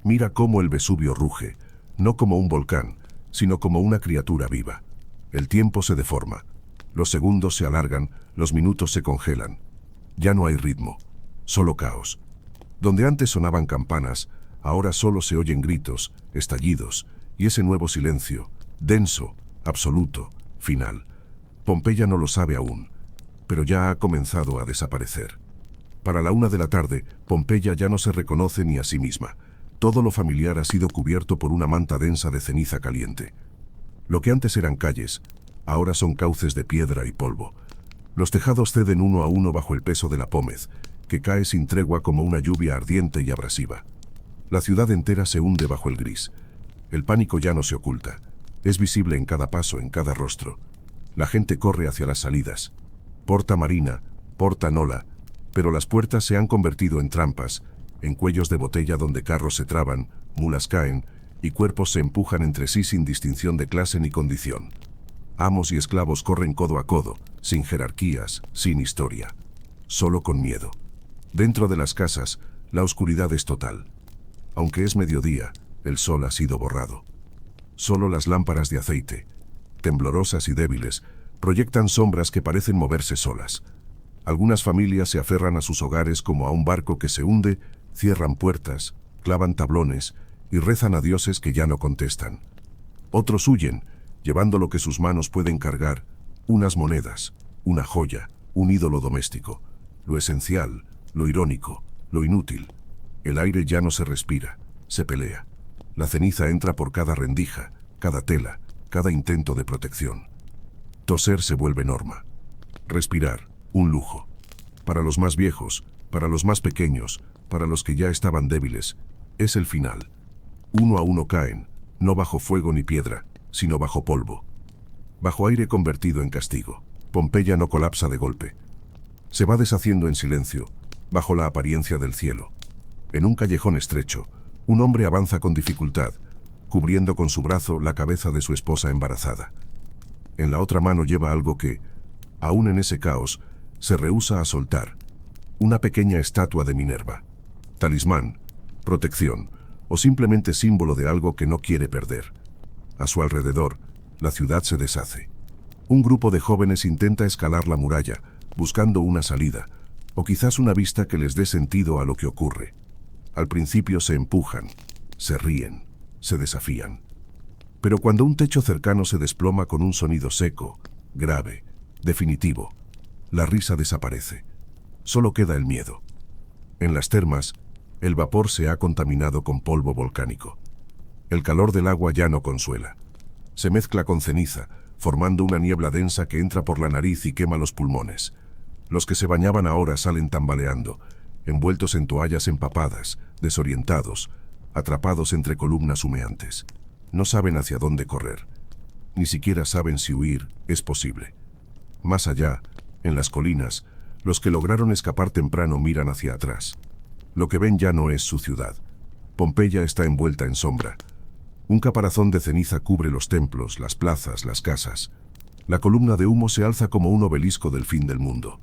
Mira cómo el Vesubio ruge, no como un volcán, sino como una criatura viva. El tiempo se deforma. Los segundos se alargan, los minutos se congelan. Ya no hay ritmo, solo caos. Donde antes sonaban campanas, ahora solo se oyen gritos, estallidos, y ese nuevo silencio, denso, absoluto, final. Pompeya no lo sabe aún, pero ya ha comenzado a desaparecer. Para la 1 de la tarde, Pompeya ya no se reconoce ni a sí misma. Todo lo familiar ha sido cubierto por una manta densa de ceniza caliente. Lo que antes eran calles, ahora son cauces de piedra y polvo. Los tejados ceden uno a uno bajo el peso de la pómez, que cae sin tregua como una lluvia ardiente y abrasiva. La ciudad entera se hunde bajo el gris. El pánico ya no se oculta. Es visible en cada paso, en cada rostro. La gente corre hacia las salidas. Porta Marina, Porta Nola, pero las puertas se han convertido en trampas, en cuellos de botella donde carros se traban, mulas caen, y cuerpos se empujan entre sí sin distinción de clase ni condición. Amos y esclavos corren codo a codo, sin jerarquías, sin historia. Solo con miedo. Dentro de las casas, la oscuridad es total. Aunque es mediodía, el sol ha sido borrado. Solo las lámparas de aceite, temblorosas y débiles, proyectan sombras que parecen moverse solas. Algunas familias se aferran a sus hogares como a un barco que se hunde, cierran puertas, clavan tablones y rezan a dioses que ya no contestan. Otros huyen, llevando lo que sus manos pueden cargar, unas monedas, una joya, un ídolo doméstico, lo esencial, lo irónico, lo inútil. El aire ya no se respira, se pelea. La ceniza entra por cada rendija, cada tela, cada intento de protección. Toser se vuelve norma. Respirar, un lujo. Para los más viejos, para los más pequeños, para los que ya estaban débiles, es el final. Uno a uno caen, no bajo fuego ni piedra, sino bajo polvo. Bajo aire convertido en castigo. Pompeya no colapsa de golpe. Se va deshaciendo en silencio, bajo la apariencia del cielo. En un callejón estrecho, un hombre avanza con dificultad, cubriendo con su brazo la cabeza de su esposa embarazada. En la otra mano lleva algo que, aún en ese caos, se rehúsa a soltar. Una pequeña estatua de Minerva. Talismán, protección, o simplemente símbolo de algo que no quiere perder. A su alrededor, la ciudad se deshace. Un grupo de jóvenes intenta escalar la muralla, buscando una salida, o quizás una vista que les dé sentido a lo que ocurre. Al principio se empujan, se ríen, se desafían. Pero cuando un techo cercano se desploma con un sonido seco, grave, definitivo, la risa desaparece. Solo queda el miedo. En las termas, el vapor se ha contaminado con polvo volcánico. El calor del agua ya no consuela. Se mezcla con ceniza, formando una niebla densa que entra por la nariz y quema los pulmones. Los que se bañaban ahora salen tambaleando, envueltos en toallas empapadas, desorientados, atrapados entre columnas humeantes. No saben hacia dónde correr. Ni siquiera saben si huir es posible. Más allá, en las colinas, los que lograron escapar temprano miran hacia atrás. Lo que ven ya no es su ciudad. Pompeya está envuelta en sombra. Un caparazón de ceniza cubre los templos, las plazas, las casas. La columna de humo se alza como un obelisco del fin del mundo.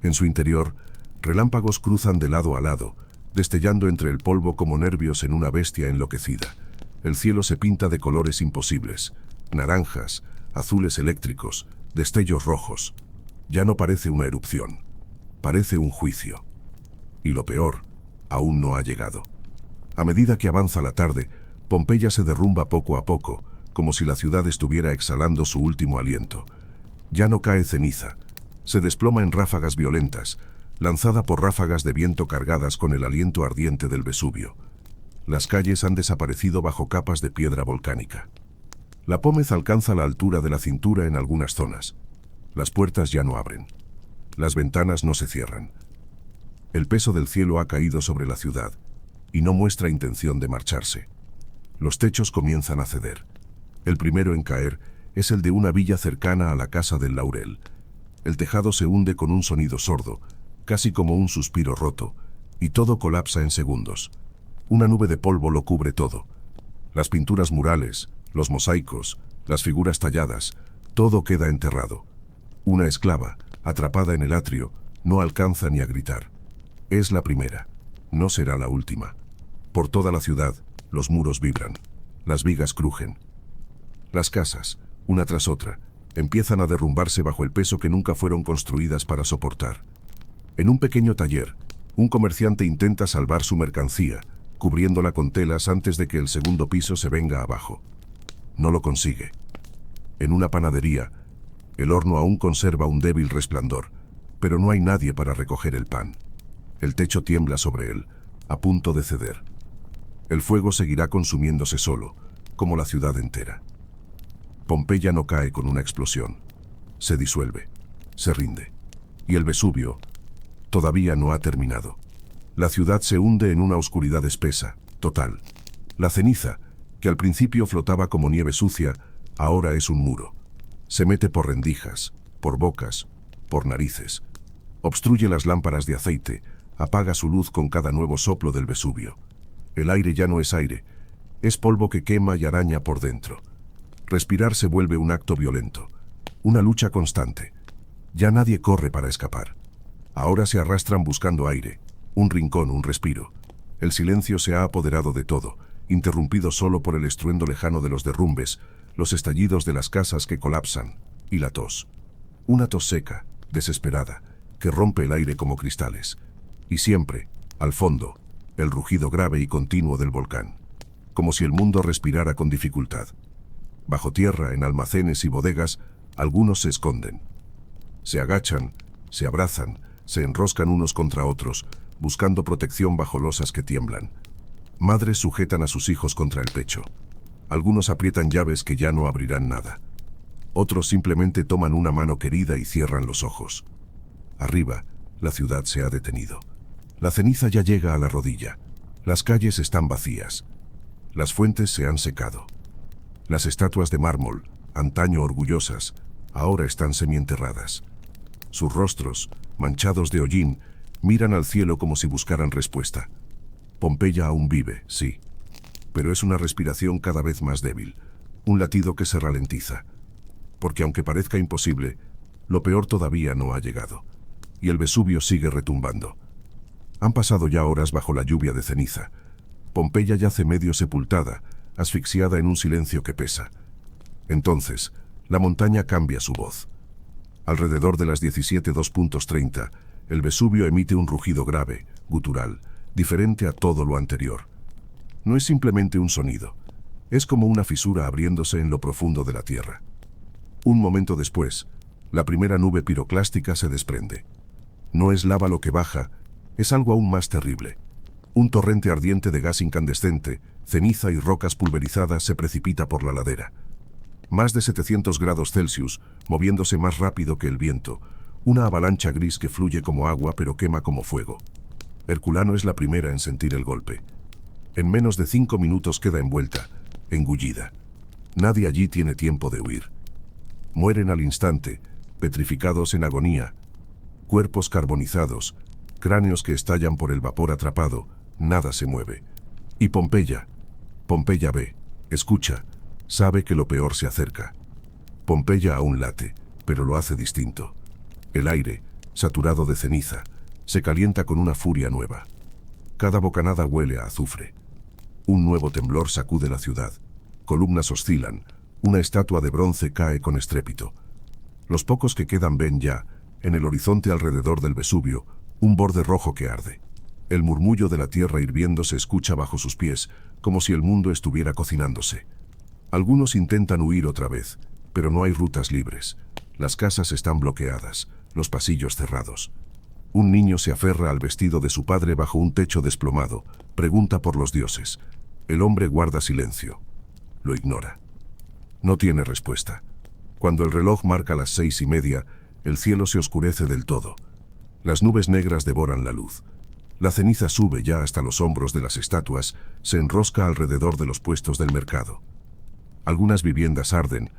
En su interior, relámpagos cruzan de lado a lado, destellando entre el polvo como nervios en una bestia enloquecida. El cielo se pinta de colores imposibles, naranjas, azules eléctricos, destellos rojos. Ya no parece una erupción, parece un juicio. Y lo peor, aún no ha llegado. A medida que avanza la tarde, Pompeya se derrumba poco a poco, como si la ciudad estuviera exhalando su último aliento. Ya no cae ceniza, se desploma en ráfagas violentas, lanzada por ráfagas de viento cargadas con el aliento ardiente del Vesubio. Las calles han desaparecido bajo capas de piedra volcánica. La pómez alcanza la altura de la cintura en algunas zonas. Las puertas ya no abren. Las ventanas no se cierran. El peso del cielo ha caído sobre la ciudad, y no muestra intención de marcharse. Los techos comienzan a ceder. El primero en caer es el de una villa cercana a la Casa del Laurel. El tejado se hunde con un sonido sordo, casi como un suspiro roto, y todo colapsa en segundos. Una nube de polvo lo cubre todo. Las pinturas murales, los mosaicos, las figuras talladas, todo queda enterrado. Una esclava, atrapada en el atrio, no alcanza ni a gritar. Es la primera. No será la última. Por toda la ciudad, los muros vibran. Las vigas crujen. Las casas, una tras otra, empiezan a derrumbarse bajo el peso que nunca fueron construidas para soportar. En un pequeño taller, un comerciante intenta salvar su mercancía, cubriéndola con telas antes de que el segundo piso se venga abajo. No lo consigue. En una panadería, el horno aún conserva un débil resplandor, pero no hay nadie para recoger el pan. El techo tiembla sobre él, a punto de ceder. El fuego seguirá consumiéndose solo, como la ciudad entera. Pompeya no cae con una explosión. Se disuelve, se rinde. Y el Vesubio todavía no ha terminado. La ciudad se hunde en una oscuridad espesa, total. La ceniza, que al principio flotaba como nieve sucia, ahora es un muro. Se mete por rendijas, por bocas, por narices. Obstruye las lámparas de aceite, apaga su luz con cada nuevo soplo del Vesubio. El aire ya no es aire, Es polvo que quema y araña por dentro. Respirar se vuelve un acto violento. Una lucha constante. Ya nadie corre para escapar. Ahora se arrastran buscando aire. Un rincón, un respiro. El silencio se ha apoderado de todo, interrumpido solo por el estruendo lejano de los derrumbes, los estallidos de las casas que colapsan, y la tos. Una tos seca, desesperada, que rompe el aire como cristales. Y siempre, al fondo, el rugido grave y continuo del volcán. Como si el mundo respirara con dificultad. Bajo tierra, en almacenes y bodegas, algunos se esconden. Se agachan, se abrazan, se enroscan unos contra otros, buscando protección bajo losas que tiemblan. Madres sujetan a sus hijos contra el pecho. Algunos aprietan llaves que ya no abrirán nada. Otros simplemente toman una mano querida y cierran los ojos. Arriba, la ciudad se ha detenido. La ceniza ya llega a la rodilla. Las calles están vacías. Las fuentes se han secado. Las estatuas de mármol, antaño orgullosas, ahora están semienterradas. Sus rostros, manchados de hollín, miran al cielo como si buscaran respuesta. Pompeya aún vive, sí. Pero es una respiración cada vez más débil, un latido que se ralentiza. Porque aunque parezca imposible, lo peor todavía no ha llegado. Y el Vesubio sigue retumbando. Han pasado ya horas bajo la lluvia de ceniza. Pompeya yace medio sepultada, asfixiada en un silencio que pesa. Entonces, la montaña cambia su voz. Alrededor de las 17:30, el Vesubio emite un rugido grave, gutural, diferente a todo lo anterior. No es simplemente un sonido. Es como una fisura abriéndose en lo profundo de la tierra. Un momento después, la primera nube piroclástica se desprende. No es lava lo que baja, es algo aún más terrible. Un torrente ardiente de gas incandescente, ceniza y rocas pulverizadas se precipita por la ladera. Más de 700 grados Celsius, moviéndose más rápido que el viento, una avalancha gris que fluye como agua pero quema como fuego. Herculano es la primera en sentir el golpe. En menos de 5 minutos queda envuelta, engullida. Nadie allí tiene tiempo de huir. Mueren al instante, petrificados en agonía. Cuerpos carbonizados, cráneos que estallan por el vapor atrapado, nada se mueve. Y Pompeya ve, escucha, sabe que lo peor se acerca. Pompeya aún late, pero lo hace distinto. El aire, saturado de ceniza, se calienta con una furia nueva. Cada bocanada huele a azufre. Un nuevo temblor sacude la ciudad. Columnas oscilan, una estatua de bronce cae con estrépito. Los pocos que quedan ven ya, en el horizonte alrededor del Vesubio, un borde rojo que arde. El murmullo de la tierra hirviendo se escucha bajo sus pies, como si el mundo estuviera cocinándose. Algunos intentan huir otra vez, pero no hay rutas libres. Las casas están bloqueadas, los pasillos cerrados. Un niño se aferra al vestido de su padre bajo un techo desplomado, pregunta por los dioses. El hombre guarda silencio. Lo ignora. No tiene respuesta. Cuando el reloj marca las 6:30, el cielo se oscurece del todo. Las nubes negras devoran la luz. La ceniza sube ya hasta los hombros de las estatuas, se enrosca alrededor de los puestos del mercado. Algunas viviendas arden,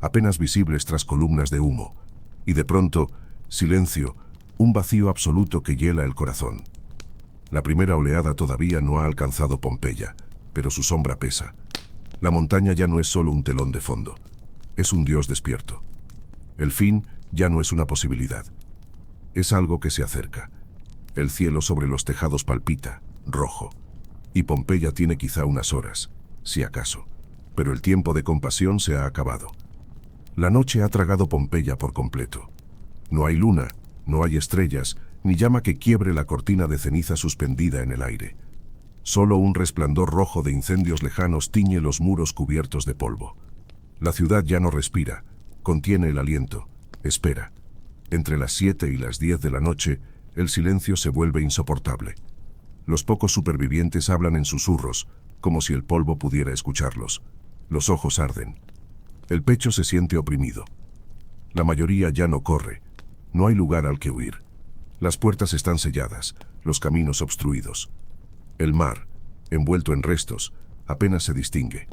apenas visibles tras columnas de humo. Y de pronto, silencio, un vacío absoluto que hiela el corazón. La primera oleada todavía no ha alcanzado Pompeya, pero su sombra pesa. La montaña ya no es solo un telón de fondo, es un dios despierto. El fin ya no es una posibilidad. Es algo que se acerca. El cielo sobre los tejados palpita, rojo. Y Pompeya tiene quizá unas horas, si acaso. Pero el tiempo de compasión se ha acabado. La noche ha tragado Pompeya por completo. No hay luna, no hay estrellas, ni llama que quiebre la cortina de ceniza suspendida en el aire. Solo un resplandor rojo de incendios lejanos tiñe los muros cubiertos de polvo. La ciudad ya no respira, contiene el aliento, espera. Entre las 7 y las 10 de la noche, el silencio se vuelve insoportable. Los pocos supervivientes hablan en susurros, como si el polvo pudiera escucharlos. Los ojos arden. El pecho se siente oprimido. La mayoría ya no corre. No hay lugar al que huir. Las puertas están selladas, los caminos obstruidos. El mar, envuelto en restos, apenas se distingue.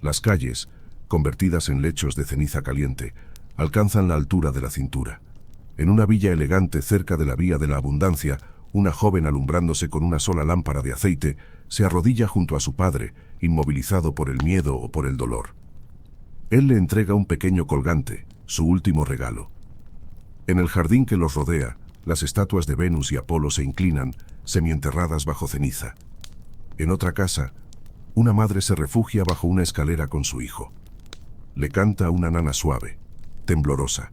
Las calles, convertidas en lechos de ceniza caliente, alcanzan la altura de la cintura. En una villa elegante cerca de la Vía de la Abundancia, Una joven alumbrándose con una sola lámpara de aceite se arrodilla junto a su padre, inmovilizado por el miedo o por el dolor. Él le entrega un pequeño colgante, su último regalo. En el jardín que los rodea, las estatuas de Venus y Apolo se inclinan, semienterradas bajo ceniza. En otra casa, una madre se refugia bajo una escalera con su hijo. Le canta una nana suave, temblorosa.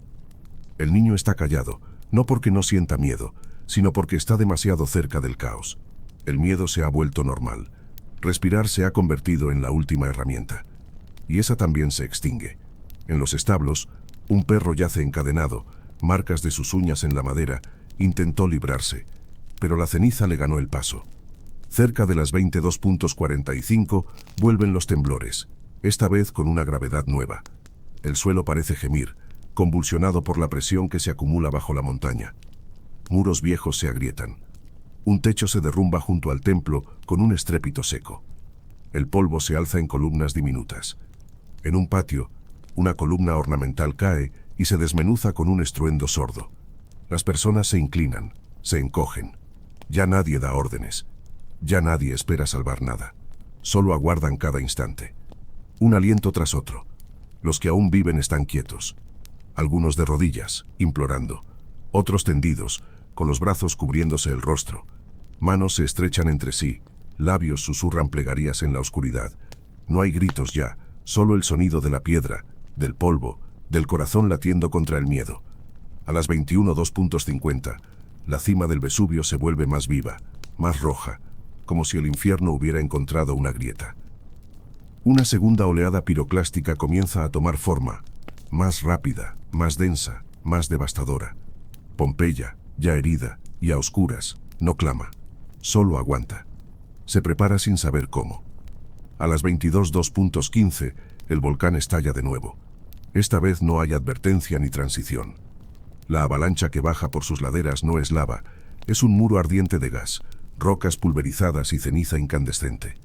El niño está callado, no porque no sienta miedo, sino porque está demasiado cerca del caos. El miedo se ha vuelto normal. Respirar se ha convertido en la última herramienta. Y esa también se extingue. En los establos, un perro yace encadenado, marcas de sus uñas en la madera, intentó librarse, pero la ceniza le ganó el paso. Cerca de las 22:45 vuelven los temblores, esta vez con una gravedad nueva. El suelo parece gemir, convulsionado por la presión que se acumula bajo la montaña. Muros viejos se agrietan. Un techo se derrumba junto al templo con un estrépito seco. El polvo se alza en columnas diminutas. En un patio, una columna ornamental cae y se desmenuza con un estruendo sordo. Las personas se inclinan, se encogen. Ya nadie da órdenes. Ya nadie espera salvar nada. Solo aguardan cada instante. Un aliento tras otro. Los que aún viven están quietos. Algunos de rodillas, implorando. Otros tendidos, con los brazos cubriéndose el rostro. Manos se estrechan entre sí, labios susurran plegarias en la oscuridad. No hay gritos ya, solo el sonido de la piedra, del polvo, del corazón latiendo contra el miedo. A las 21:50, la cima del Vesubio se vuelve más viva, más roja, como si el infierno hubiera encontrado una grieta. Una segunda oleada piroclástica comienza a tomar forma, más rápida, más densa, más devastadora. Pompeya, ya herida y a oscuras, no clama, solo aguanta. Se prepara sin saber cómo. A las 22:15, el volcán estalla de nuevo. Esta vez no hay advertencia ni transición. La avalancha que baja por sus laderas no es lava, es un muro ardiente de gas, rocas pulverizadas y ceniza incandescente.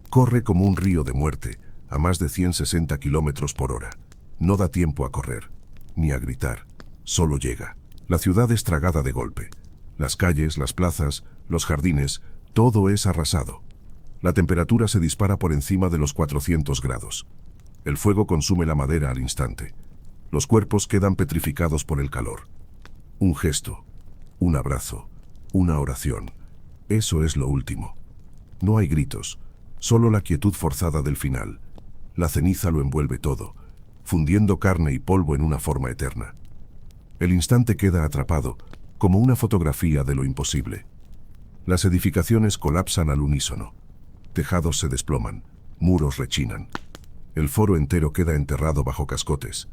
Corre como un río de muerte, a más de 160 kilómetros por hora. No da tiempo a correr, ni a gritar, solo llega. La ciudad es tragada de golpe. Las calles, las plazas, los jardines, todo es arrasado. La temperatura se dispara por encima de los 400 grados. El fuego consume la madera al instante. Los cuerpos quedan petrificados por el calor. Un gesto, un abrazo, una oración. Eso es lo último. No hay gritos, solo la quietud forzada del final. La ceniza lo envuelve todo, fundiendo carne y polvo en una forma eterna. El instante queda atrapado, como una fotografía de lo imposible. Las edificaciones colapsan al unísono. Tejados se desploman, muros rechinan. El foro entero queda enterrado bajo cascotes.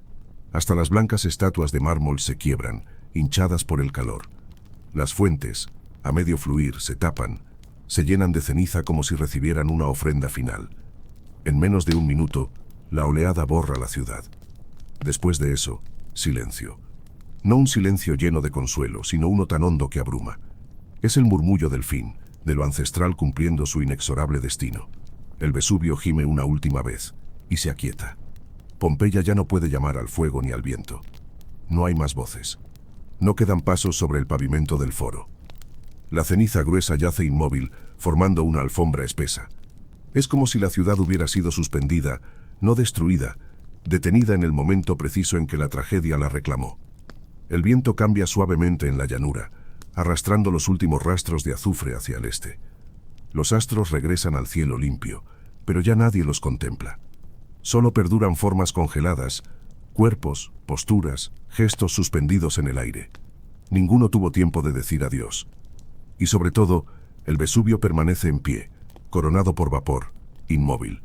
Hasta las blancas estatuas de mármol se quiebran, hinchadas por el calor. Las fuentes, a medio fluir, se tapan, se llenan de ceniza como si recibieran una ofrenda final. En menos de un minuto, la oleada borra la ciudad. Después de eso, silencio. No un silencio lleno de consuelo, sino uno tan hondo que abruma. Es el murmullo del fin, de lo ancestral cumpliendo su inexorable destino. El Vesubio gime una última vez, y se aquieta. Pompeya ya no puede llamar al fuego ni al viento. No hay más voces. No quedan pasos sobre el pavimento del foro. La ceniza gruesa yace inmóvil, formando una alfombra espesa. Es como si la ciudad hubiera sido suspendida, no destruida, detenida en el momento preciso en que la tragedia la reclamó. El viento cambia suavemente en la llanura, arrastrando los últimos rastros de azufre hacia el este. Los astros regresan al cielo limpio, pero ya nadie los contempla. Solo perduran formas congeladas, cuerpos, posturas, gestos suspendidos en el aire. Ninguno tuvo tiempo de decir adiós. Y sobre todo, el Vesubio permanece en pie, coronado por vapor, inmóvil.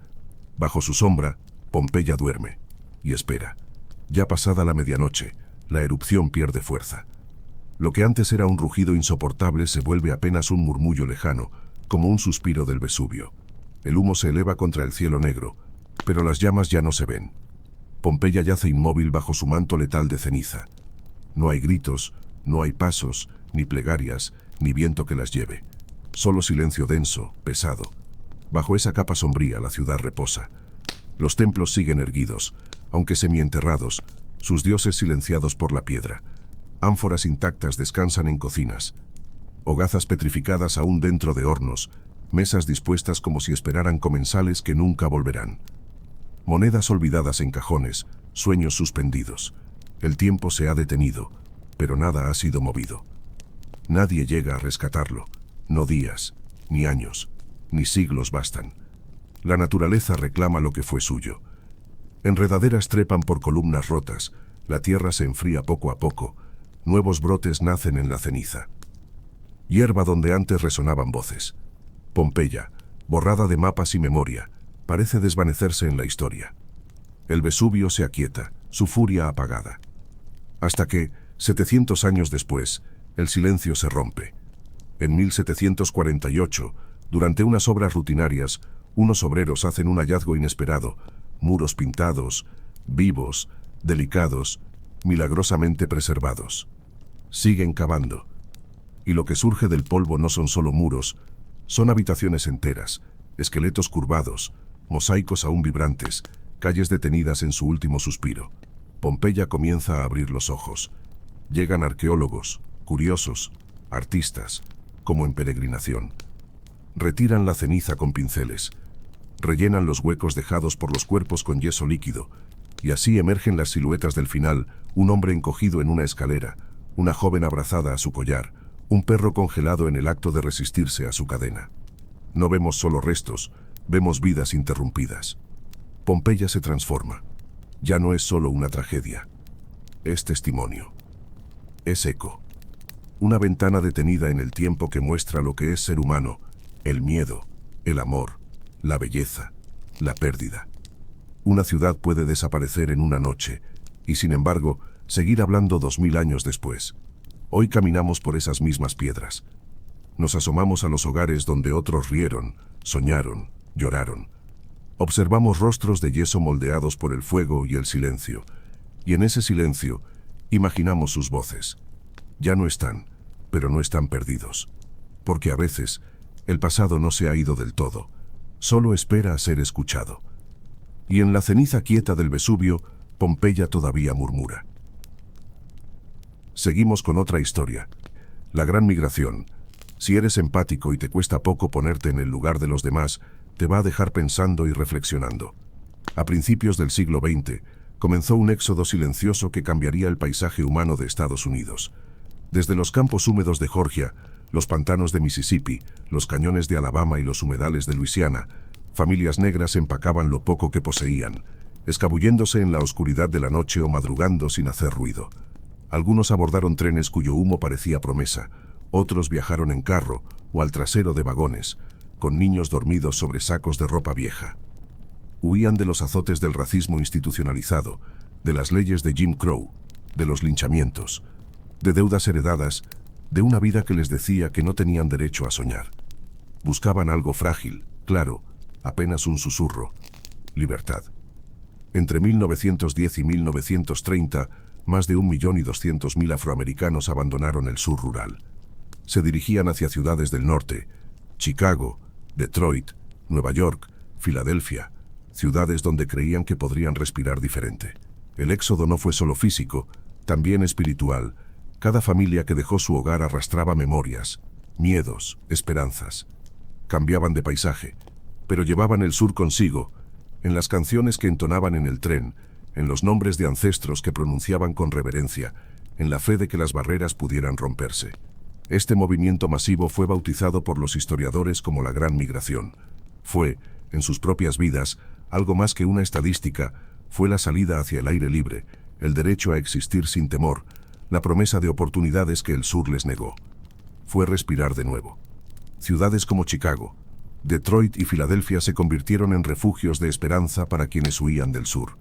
Bajo su sombra, Pompeya duerme y espera. Ya pasada la medianoche, la erupción pierde fuerza. Lo que antes era un rugido insoportable se vuelve apenas un murmullo lejano, como un suspiro del Vesubio. El humo se eleva contra el cielo negro, pero las llamas ya no se ven. Pompeya yace inmóvil bajo su manto letal de ceniza. No hay gritos, no hay pasos, ni plegarias, ni viento que las lleve. Solo silencio denso, pesado. Bajo esa capa sombría la ciudad reposa. Los templos siguen erguidos, aunque semienterrados, sus dioses silenciados por la piedra. Ánforas intactas descansan en cocinas. hogazas petrificadas aún dentro de hornos, mesas dispuestas como si esperaran comensales que nunca volverán. Monedas olvidadas en cajones, sueños suspendidos. El tiempo se ha detenido, pero nada ha sido movido. Nadie llega a rescatarlo. No días, ni años, ni siglos bastan. La naturaleza reclama lo que fue suyo. Enredaderas trepan por columnas rotas, la tierra se enfría poco a poco, nuevos brotes nacen en la ceniza. Hierba donde antes resonaban voces. Pompeya, borrada de mapas y memoria, parece desvanecerse en la historia. El Vesubio se aquieta, su furia apagada. Hasta que, 700 años después, el silencio se rompe. En 1748, durante unas obras rutinarias, unos obreros hacen un hallazgo inesperado, muros pintados, vivos, delicados, milagrosamente preservados. Siguen cavando. Y lo que surge del polvo no son solo muros, son habitaciones enteras, esqueletos curvados, mosaicos aún vibrantes, calles detenidas en su último suspiro. Pompeya comienza a abrir los ojos. Llegan arqueólogos, curiosos, artistas, como en peregrinación. Retiran la ceniza con pinceles, rellenan los huecos dejados por los cuerpos con yeso líquido, y así emergen las siluetas del final, un hombre encogido en una escalera, una joven abrazada a su collar, un perro congelado en el acto de resistirse a su cadena. No vemos solo restos, vemos vidas interrumpidas. Pompeya se transforma. Ya no es solo una tragedia. Es testimonio. Es eco. Una ventana detenida en el tiempo que muestra lo que es ser humano, el miedo, el amor, la belleza, la pérdida. Una ciudad puede desaparecer en una noche, y sin embargo, seguir hablando 2000 años después. Hoy caminamos por esas mismas piedras. Nos asomamos a los hogares donde otros rieron, soñaron, lloraron. Observamos rostros de yeso moldeados por el fuego y el silencio, y en ese silencio, imaginamos sus voces. Ya no están, pero no están perdidos. Porque a veces, el pasado no se ha ido del todo, solo espera a ser escuchado. Y en la ceniza quieta del Vesubio, Pompeya todavía murmura. Seguimos con otra historia. La Gran Migración. Si eres empático y te cuesta poco ponerte en el lugar de los demás, te va a dejar pensando y reflexionando. A principios del siglo XX, comenzó un éxodo silencioso que cambiaría el paisaje humano de Estados Unidos. Desde los campos húmedos de Georgia, los pantanos de Mississippi, los cañones de Alabama y los humedales de Luisiana, familias negras empacaban lo poco que poseían, escabulléndose en la oscuridad de la noche o madrugando sin hacer ruido. Algunos abordaron trenes cuyo humo parecía promesa, otros viajaron en carro o al trasero de vagones, con niños dormidos sobre sacos de ropa vieja. Huían de los azotes del racismo institucionalizado, de las leyes de Jim Crow, de los linchamientos, de deudas heredadas, de una vida que les decía que no tenían derecho a soñar. Buscaban algo frágil, claro, apenas un susurro: libertad. Entre 1910 y 1930, más de 1.200.000 afroamericanos abandonaron el sur rural. Se dirigían hacia ciudades del norte: Chicago, Detroit, Nueva York, Filadelfia, ciudades donde creían que podrían respirar diferente. El éxodo no fue solo físico, también espiritual. Cada familia que dejó su hogar arrastraba memorias, miedos, esperanzas. Cambiaban de paisaje, pero llevaban el sur consigo, en las canciones que entonaban en el tren, en los nombres de ancestros que pronunciaban con reverencia, en la fe de que las barreras pudieran romperse. Este movimiento masivo fue bautizado por los historiadores como la Gran Migración. Fue, en sus propias vidas, algo más que una estadística, fue la salida hacia el aire libre, el derecho a existir sin temor, la promesa de oportunidades que el sur les negó. Fue respirar de nuevo. Ciudades como Chicago, Detroit y Filadelfia se convirtieron en refugios de esperanza para quienes huían del sur.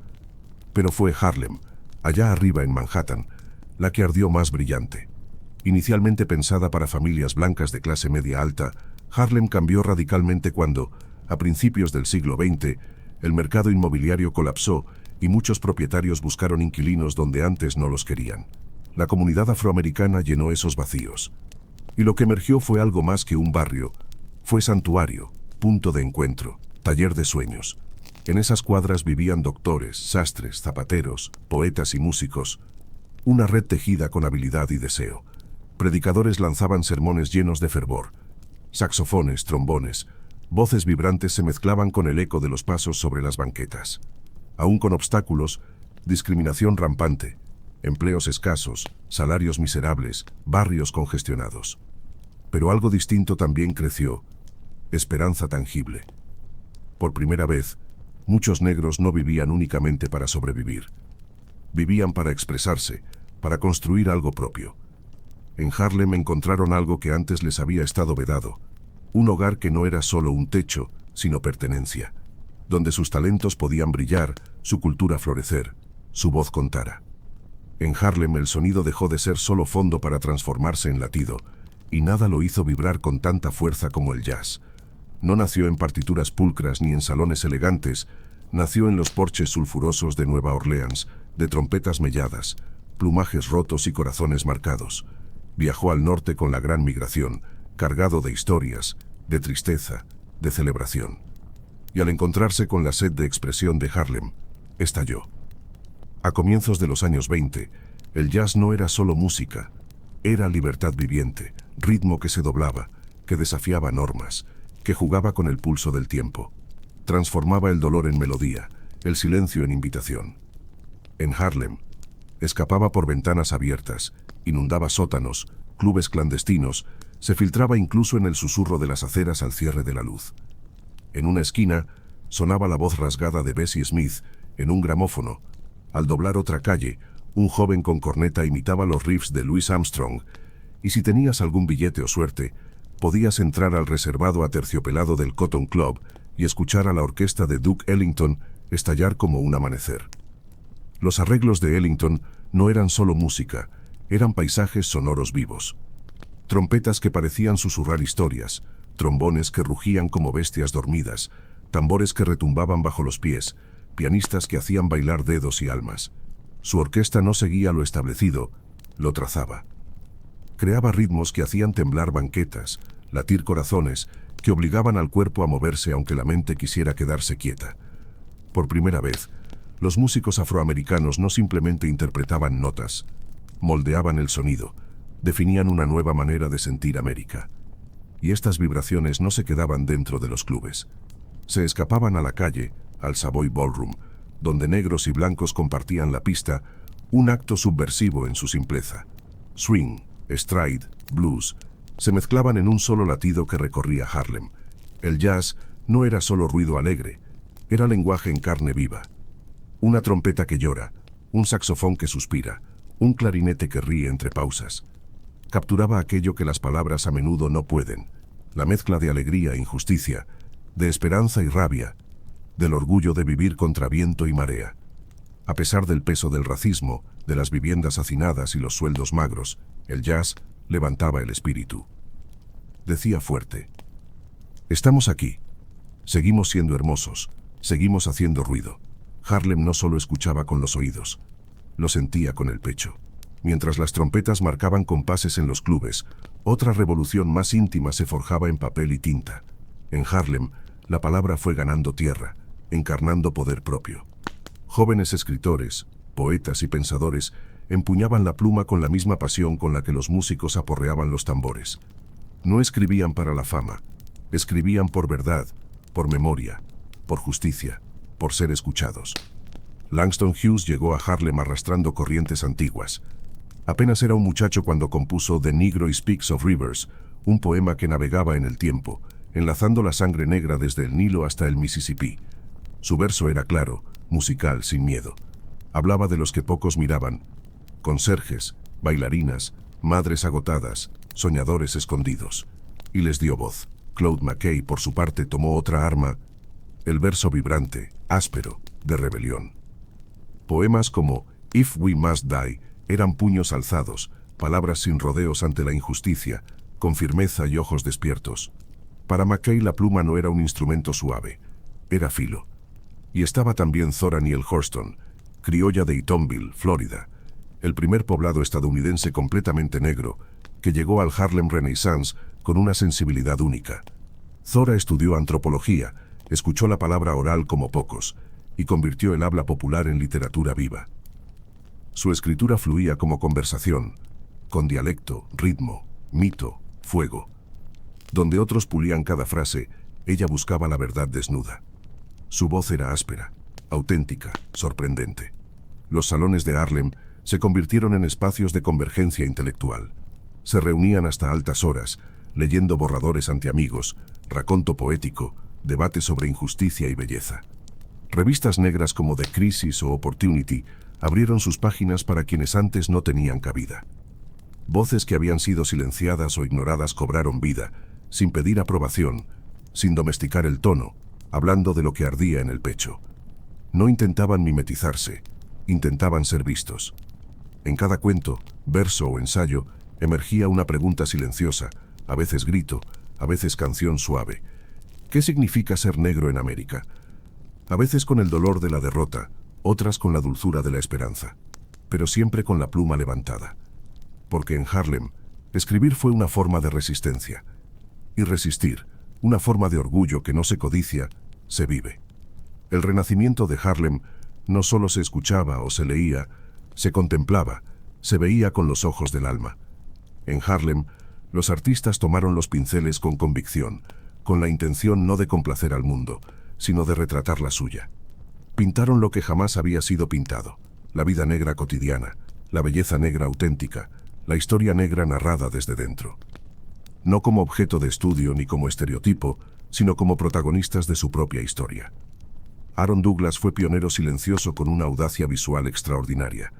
Pero fue Harlem, allá arriba en Manhattan, la que ardió más brillante. Inicialmente pensada para familias blancas de clase media alta, Harlem cambió radicalmente cuando, a principios del siglo XX, el mercado inmobiliario colapsó y muchos propietarios buscaron inquilinos donde antes no los querían. La comunidad afroamericana llenó esos vacíos. Y lo que emergió fue algo más que un barrio. Fue santuario, punto de encuentro, taller de sueños. En esas cuadras vivían doctores, sastres, zapateros, poetas y músicos. Una red tejida con habilidad y deseo. Predicadores lanzaban sermones llenos de fervor. Saxofones, trombones, voces vibrantes se mezclaban con el eco de los pasos sobre las banquetas. Aún con obstáculos, discriminación rampante, empleos escasos, salarios miserables, barrios congestionados. Pero algo distinto también creció: esperanza tangible. Por primera vez, muchos negros no vivían únicamente para sobrevivir. Vivían para expresarse, para construir algo propio. En Harlem encontraron algo que antes les había estado vedado: un hogar que no era solo un techo, sino pertenencia, donde sus talentos podían brillar, su cultura florecer, su voz contara. En Harlem el sonido dejó de ser solo fondo para transformarse en latido, y nada lo hizo vibrar con tanta fuerza como el jazz. No nació en partituras pulcras ni en salones elegantes, nació en los porches sulfurosos de Nueva Orleans, de trompetas melladas, plumajes rotos y corazones marcados. Viajó al norte con la gran migración, cargado de historias, de tristeza, de celebración. Y al encontrarse con la sed de expresión de Harlem, estalló. A comienzos de los años 20, el jazz no era solo música, era libertad viviente, ritmo que se doblaba, que desafiaba normas, que jugaba con el pulso del tiempo. Transformaba el dolor en melodía, el silencio en invitación. En Harlem, escapaba por ventanas abiertas, inundaba sótanos, clubes clandestinos, se filtraba incluso en el susurro de las aceras al cierre de la luz. En una esquina, sonaba la voz rasgada de Bessie Smith, en un gramófono. Al doblar otra calle, un joven con corneta imitaba los riffs de Louis Armstrong, y si tenías algún billete o suerte, podías entrar al reservado aterciopelado del Cotton Club y escuchar a la orquesta de Duke Ellington estallar como un amanecer. Los arreglos de Ellington no eran solo música, eran paisajes sonoros vivos. Trompetas que parecían susurrar historias, trombones que rugían como bestias dormidas, tambores que retumbaban bajo los pies, pianistas que hacían bailar dedos y almas. Su orquesta no seguía lo establecido, lo trazaba. Creaba ritmos que hacían temblar banquetas, latir corazones, que obligaban al cuerpo a moverse aunque la mente quisiera quedarse quieta. Por primera vez, los músicos afroamericanos no simplemente interpretaban notas, moldeaban el sonido, definían una nueva manera de sentir América. Y estas vibraciones no se quedaban dentro de los clubes. Se escapaban a la calle, al Savoy Ballroom, donde negros y blancos compartían la pista, un acto subversivo en su simpleza. Swing, stride, blues, se mezclaban en un solo latido que recorría Harlem. El jazz no era solo ruido alegre, era lenguaje en carne viva. Una trompeta que llora, un saxofón que suspira, un clarinete que ríe entre pausas. Capturaba aquello que las palabras a menudo no pueden, la mezcla de alegría e injusticia, de esperanza y rabia, del orgullo de vivir contra viento y marea. A pesar del peso del racismo, de las viviendas hacinadas y los sueldos magros, el jazz levantaba el espíritu. Decía fuerte: estamos aquí. Seguimos siendo hermosos, seguimos haciendo ruido. Harlem no solo escuchaba con los oídos, lo sentía con el pecho. Mientras las trompetas marcaban compases en los clubes, otra revolución más íntima se forjaba en papel y tinta. En Harlem, la palabra fue ganando tierra, encarnando poder propio. Jóvenes escritores, poetas y pensadores empuñaban la pluma con la misma pasión con la que los músicos aporreaban los tambores. No escribían para la fama, escribían por verdad, por memoria, por justicia, por ser escuchados. Langston Hughes llegó a Harlem arrastrando corrientes antiguas. Apenas era un muchacho cuando compuso The Negro Speaks of Rivers, un poema que navegaba en el tiempo, enlazando la sangre negra desde el Nilo hasta el Mississippi. Su verso era claro, musical, sin miedo. Hablaba de los que pocos miraban: conserjes, bailarinas, madres agotadas, soñadores escondidos. Y les dio voz. Claude McKay, por su parte, tomó otra arma: el verso vibrante, áspero, de rebelión. Poemas como If We Must Die eran puños alzados, palabras sin rodeos ante la injusticia, con firmeza y ojos despiertos. Para McKay la pluma no era un instrumento suave, era filo. Y estaba también Zora Neale Hurston, criolla de Eatonville, Florida, el primer poblado estadounidense completamente negro, que llegó al Harlem Renaissance con una sensibilidad única. Zora estudió antropología, escuchó la palabra oral como pocos, y convirtió el habla popular en literatura viva. Su escritura fluía como conversación, con dialecto, ritmo, mito, fuego. Donde otros pulían cada frase, ella buscaba la verdad desnuda. Su voz era áspera, auténtica, sorprendente. Los salones de Harlem se convirtieron en espacios de convergencia intelectual. Se reunían hasta altas horas, leyendo borradores ante amigos, raconto poético, debates sobre injusticia y belleza. Revistas negras como The Crisis o Opportunity abrieron sus páginas para quienes antes no tenían cabida. Voces que habían sido silenciadas o ignoradas cobraron vida, sin pedir aprobación, sin domesticar el tono, hablando de lo que ardía en el pecho. No intentaban mimetizarse, intentaban ser vistos. En cada cuento, verso o ensayo, emergía una pregunta silenciosa, a veces grito, a veces canción suave. ¿Qué significa ser negro en América? A veces con el dolor de la derrota, otras con la dulzura de la esperanza, pero siempre con la pluma levantada. Porque en Harlem, escribir fue una forma de resistencia. Y resistir, una forma de orgullo que no se codicia, se vive. El renacimiento de Harlem no solo se escuchaba o se leía, se contemplaba, se veía con los ojos del alma. En Harlem, los artistas tomaron los pinceles con convicción, con la intención no de complacer al mundo, sino de retratar la suya. Pintaron lo que jamás había sido pintado, la vida negra cotidiana, la belleza negra auténtica, la historia negra narrada desde dentro. No como objeto de estudio ni como estereotipo, sino como protagonistas de su propia historia. Aaron Douglas fue pionero silencioso con una audacia visual extraordinaria.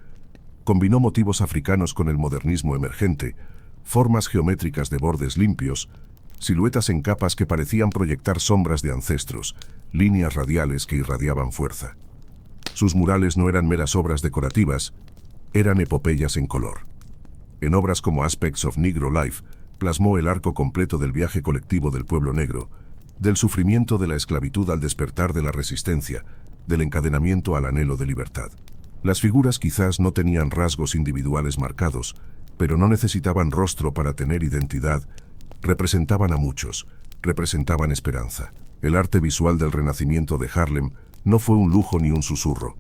Combinó motivos africanos con el modernismo emergente, formas geométricas de bordes limpios, siluetas en capas que parecían proyectar sombras de ancestros, líneas radiales que irradiaban fuerza. Sus murales no eran meras obras decorativas, eran epopeyas en color. En obras como Aspects of Negro Life, plasmó el arco completo del viaje colectivo del pueblo negro, del sufrimiento de la esclavitud al despertar de la resistencia, del encadenamiento al anhelo de libertad. Las figuras quizás no tenían rasgos individuales marcados, pero no necesitaban rostro para tener identidad, representaban a muchos, representaban esperanza. El arte visual del renacimiento de Harlem no fue un lujo ni un susurro.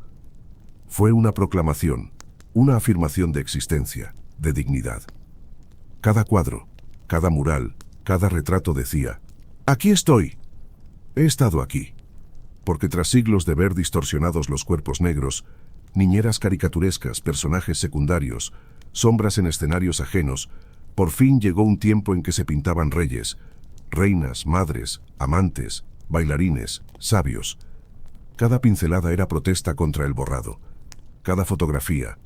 Fue una proclamación, una afirmación de existencia, de dignidad. Cada cuadro, cada mural, cada retrato decía, «Aquí estoy. He estado aquí». Porque tras siglos de ver distorsionados los cuerpos negros, niñeras caricaturescas, personajes secundarios, sombras en escenarios ajenos, por fin llegó un tiempo en que se pintaban reyes, reinas, madres, amantes, bailarines, sabios. Cada pincelada era protesta contra el borrado. Cada fotografía,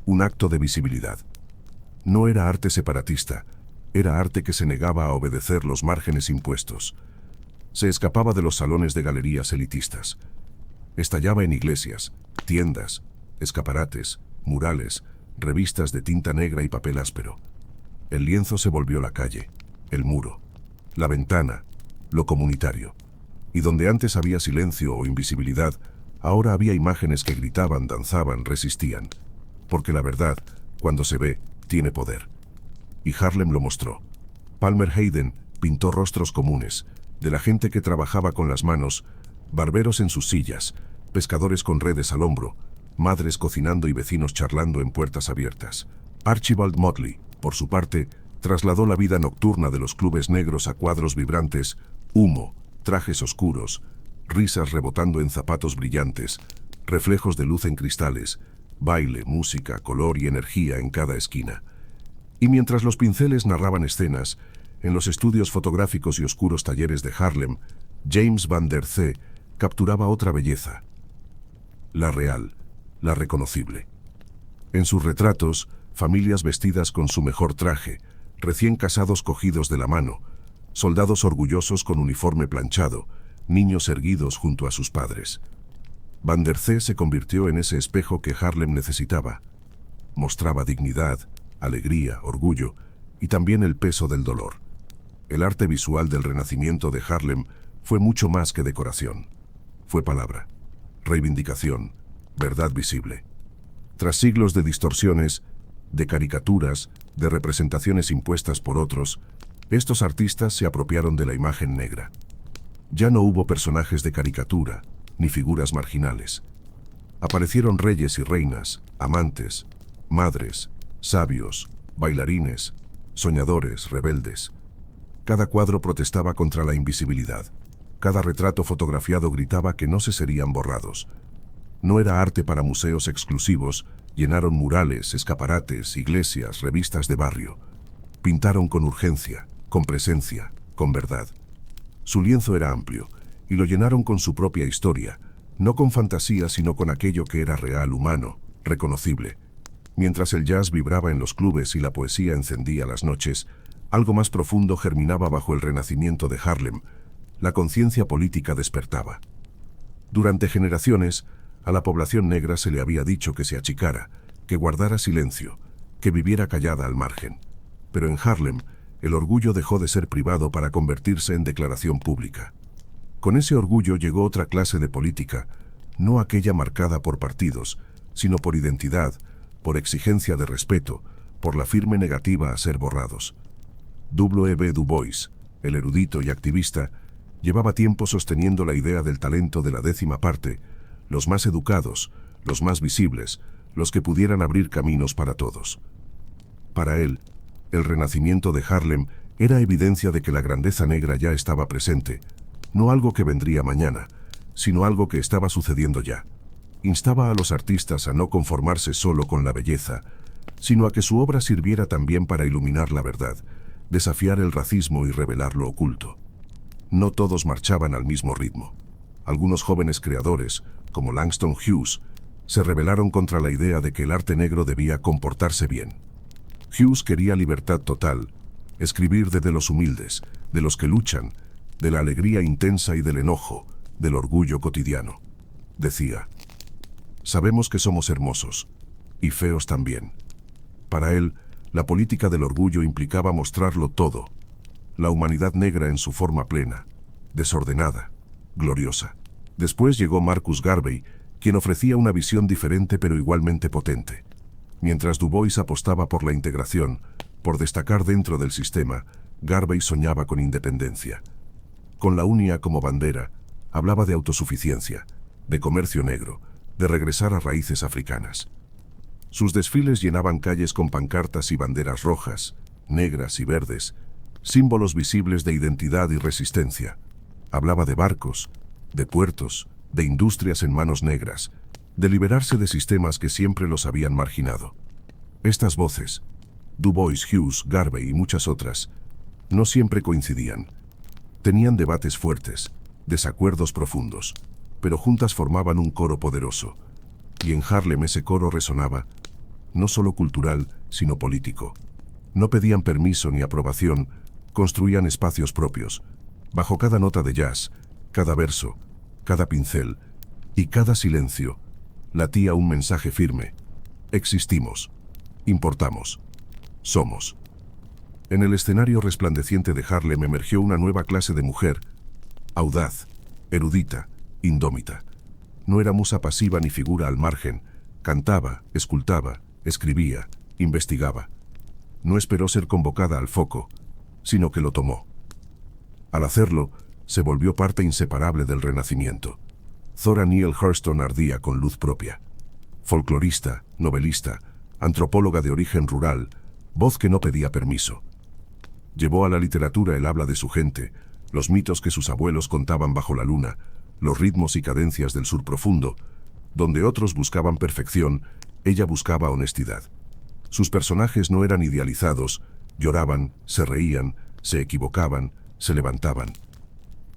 un acto de visibilidad. No era arte separatista, era arte que se negaba a obedecer los márgenes impuestos. Se escapaba de los salones de galerías elitistas. Estallaba en iglesias, tiendas, escaparates, murales, revistas de tinta negra y papel áspero. El lienzo se volvió la calle, el muro, la ventana, lo comunitario. Y donde antes había silencio o invisibilidad, ahora había imágenes que gritaban, danzaban, resistían. Porque la verdad, cuando se ve, tiene poder. Y Harlem lo mostró. Palmer Hayden pintó rostros comunes, de la gente que trabajaba con las manos, barberos en sus sillas, pescadores con redes al hombro, madres cocinando y vecinos charlando en puertas abiertas. Archibald Motley, por su parte, trasladó la vida nocturna de los clubes negros a cuadros vibrantes, humo, trajes oscuros, risas rebotando en zapatos brillantes, reflejos de luz en cristales, baile, música, color y energía en cada esquina. Y mientras los pinceles narraban escenas, en los estudios fotográficos y oscuros talleres de Harlem, James Van der Zee capturaba otra belleza. La real, la reconocible. En sus retratos, familias vestidas con su mejor traje, recién casados cogidos de la mano, soldados orgullosos con uniforme planchado, niños erguidos junto a sus padres. Van der Zee se convirtió en ese espejo que Harlem necesitaba. Mostraba dignidad, alegría, orgullo y también el peso del dolor. El arte visual del renacimiento de Harlem fue mucho más que decoración. Fue palabra, reivindicación, verdad visible. Tras siglos de distorsiones, de caricaturas, de representaciones impuestas por otros, estos artistas se apropiaron de la imagen negra. Ya no hubo personajes de caricatura, ni figuras marginales. Aparecieron reyes y reinas, amantes, madres, sabios, bailarines, soñadores, rebeldes. Cada cuadro protestaba contra la invisibilidad. Cada retrato fotografiado gritaba que no se serían borrados. No era arte para museos exclusivos, llenaron murales, escaparates, iglesias, revistas de barrio. Pintaron con urgencia, con presencia, con verdad. Su lienzo era amplio, y lo llenaron con su propia historia, no con fantasía sino con aquello que era real, humano, reconocible. Mientras el jazz vibraba en los clubes y la poesía encendía las noches, algo más profundo germinaba bajo el renacimiento de Harlem. La conciencia política despertaba. Durante generaciones, a la población negra se le había dicho que se achicara, que guardara silencio, que viviera callada al margen. Pero en Harlem, el orgullo dejó de ser privado para convertirse en declaración pública. Con ese orgullo llegó otra clase de política, no aquella marcada por partidos, sino por identidad, por exigencia de respeto, por la firme negativa a ser borrados. W. Du Bois, el erudito y activista, llevaba tiempo sosteniendo la idea del talento de la décima parte, los más educados, los más visibles, los que pudieran abrir caminos para todos. Para él, el renacimiento de Harlem era evidencia de que la grandeza negra ya estaba presente, no algo que vendría mañana, sino algo que estaba sucediendo ya. Instaba a los artistas a no conformarse solo con la belleza, sino a que su obra sirviera también para iluminar la verdad, desafiar el racismo y revelar lo oculto. No todos marchaban al mismo ritmo. Algunos jóvenes creadores, como Langston Hughes, se rebelaron contra la idea de que el arte negro debía comportarse bien. Hughes quería libertad total, escribir desde los humildes, de los que luchan, de la alegría intensa y del enojo, del orgullo cotidiano. Decía: sabemos que somos hermosos, y feos también. Para él, la política del orgullo implicaba mostrarlo todo, la humanidad negra en su forma plena, desordenada, gloriosa. Después llegó Marcus Garvey, quien ofrecía una visión diferente pero igualmente potente. Mientras Du Bois apostaba por la integración, por destacar dentro del sistema, Garvey soñaba con independencia. Con la unia como bandera, hablaba de autosuficiencia, de comercio negro, de regresar a raíces africanas. Sus desfiles llenaban calles con pancartas y banderas rojas, negras y verdes, símbolos visibles de identidad y resistencia. Hablaba de barcos, de puertos, de industrias en manos negras, de liberarse de sistemas que siempre los habían marginado. Estas voces, Du Bois, Hughes, Garvey y muchas otras, no siempre coincidían. Tenían debates fuertes, desacuerdos profundos, pero juntas formaban un coro poderoso. Y en Harlem ese coro resonaba, no solo cultural, sino político. No pedían permiso ni aprobación, construían espacios propios. Bajo cada nota de jazz, cada verso, cada pincel y cada silencio, latía un mensaje firme: existimos, importamos, somos. En el escenario resplandeciente de Harlem emergió una nueva clase de mujer, audaz, erudita, indómita. No era musa pasiva ni figura al margen, cantaba, escultaba, escribía, investigaba. No esperó ser convocada al foco, sino que lo tomó. Al hacerlo, se volvió parte inseparable del Renacimiento. Zora Neale Hurston ardía con luz propia. Folclorista, novelista, antropóloga de origen rural, voz que no pedía permiso. Llevó a la literatura el habla de su gente, los mitos que sus abuelos contaban bajo la luna, los ritmos y cadencias del sur profundo. Donde otros buscaban perfección, ella buscaba honestidad. Sus personajes no eran idealizados, lloraban, se reían, se equivocaban, se levantaban.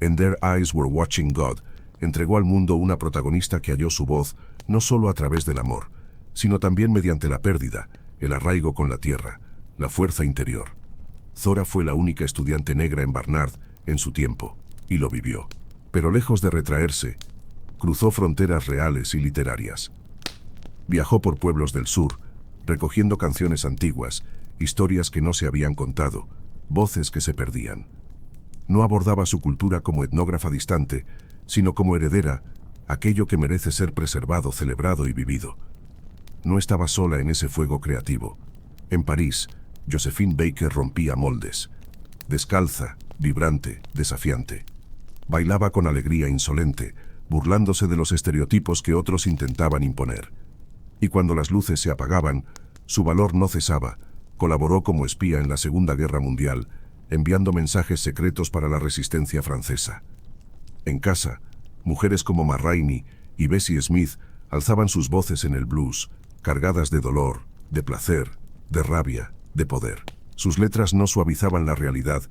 En Their Eyes Were Watching God, entregó al mundo una protagonista que halló su voz no solo a través del amor, sino también mediante la pérdida, el arraigo con la tierra, la fuerza interior. Zora fue la única estudiante negra en Barnard en su tiempo, y lo vivió. Pero lejos de retraerse, cruzó fronteras reales y literarias. Viajó por pueblos del sur, recogiendo canciones antiguas, historias que no se habían contado, voces que se perdían. No abordaba su cultura como etnógrafa distante, sino como heredera, aquello que merece ser preservado, celebrado y vivido. No estaba sola en ese fuego creativo. En París, Josephine Baker rompía moldes. Descalza, vibrante, desafiante. Bailaba con alegría insolente, burlándose de los estereotipos que otros intentaban imponer. Y cuando las luces se apagaban, su valor no cesaba, Colaboró como espía en la Segunda Guerra Mundial, enviando mensajes secretos para la resistencia francesa. En casa, mujeres como Ma Rainey y Bessie Smith alzaban sus voces en el blues, cargadas de dolor, de placer, de rabia, de poder. Sus letras no suavizaban la realidad,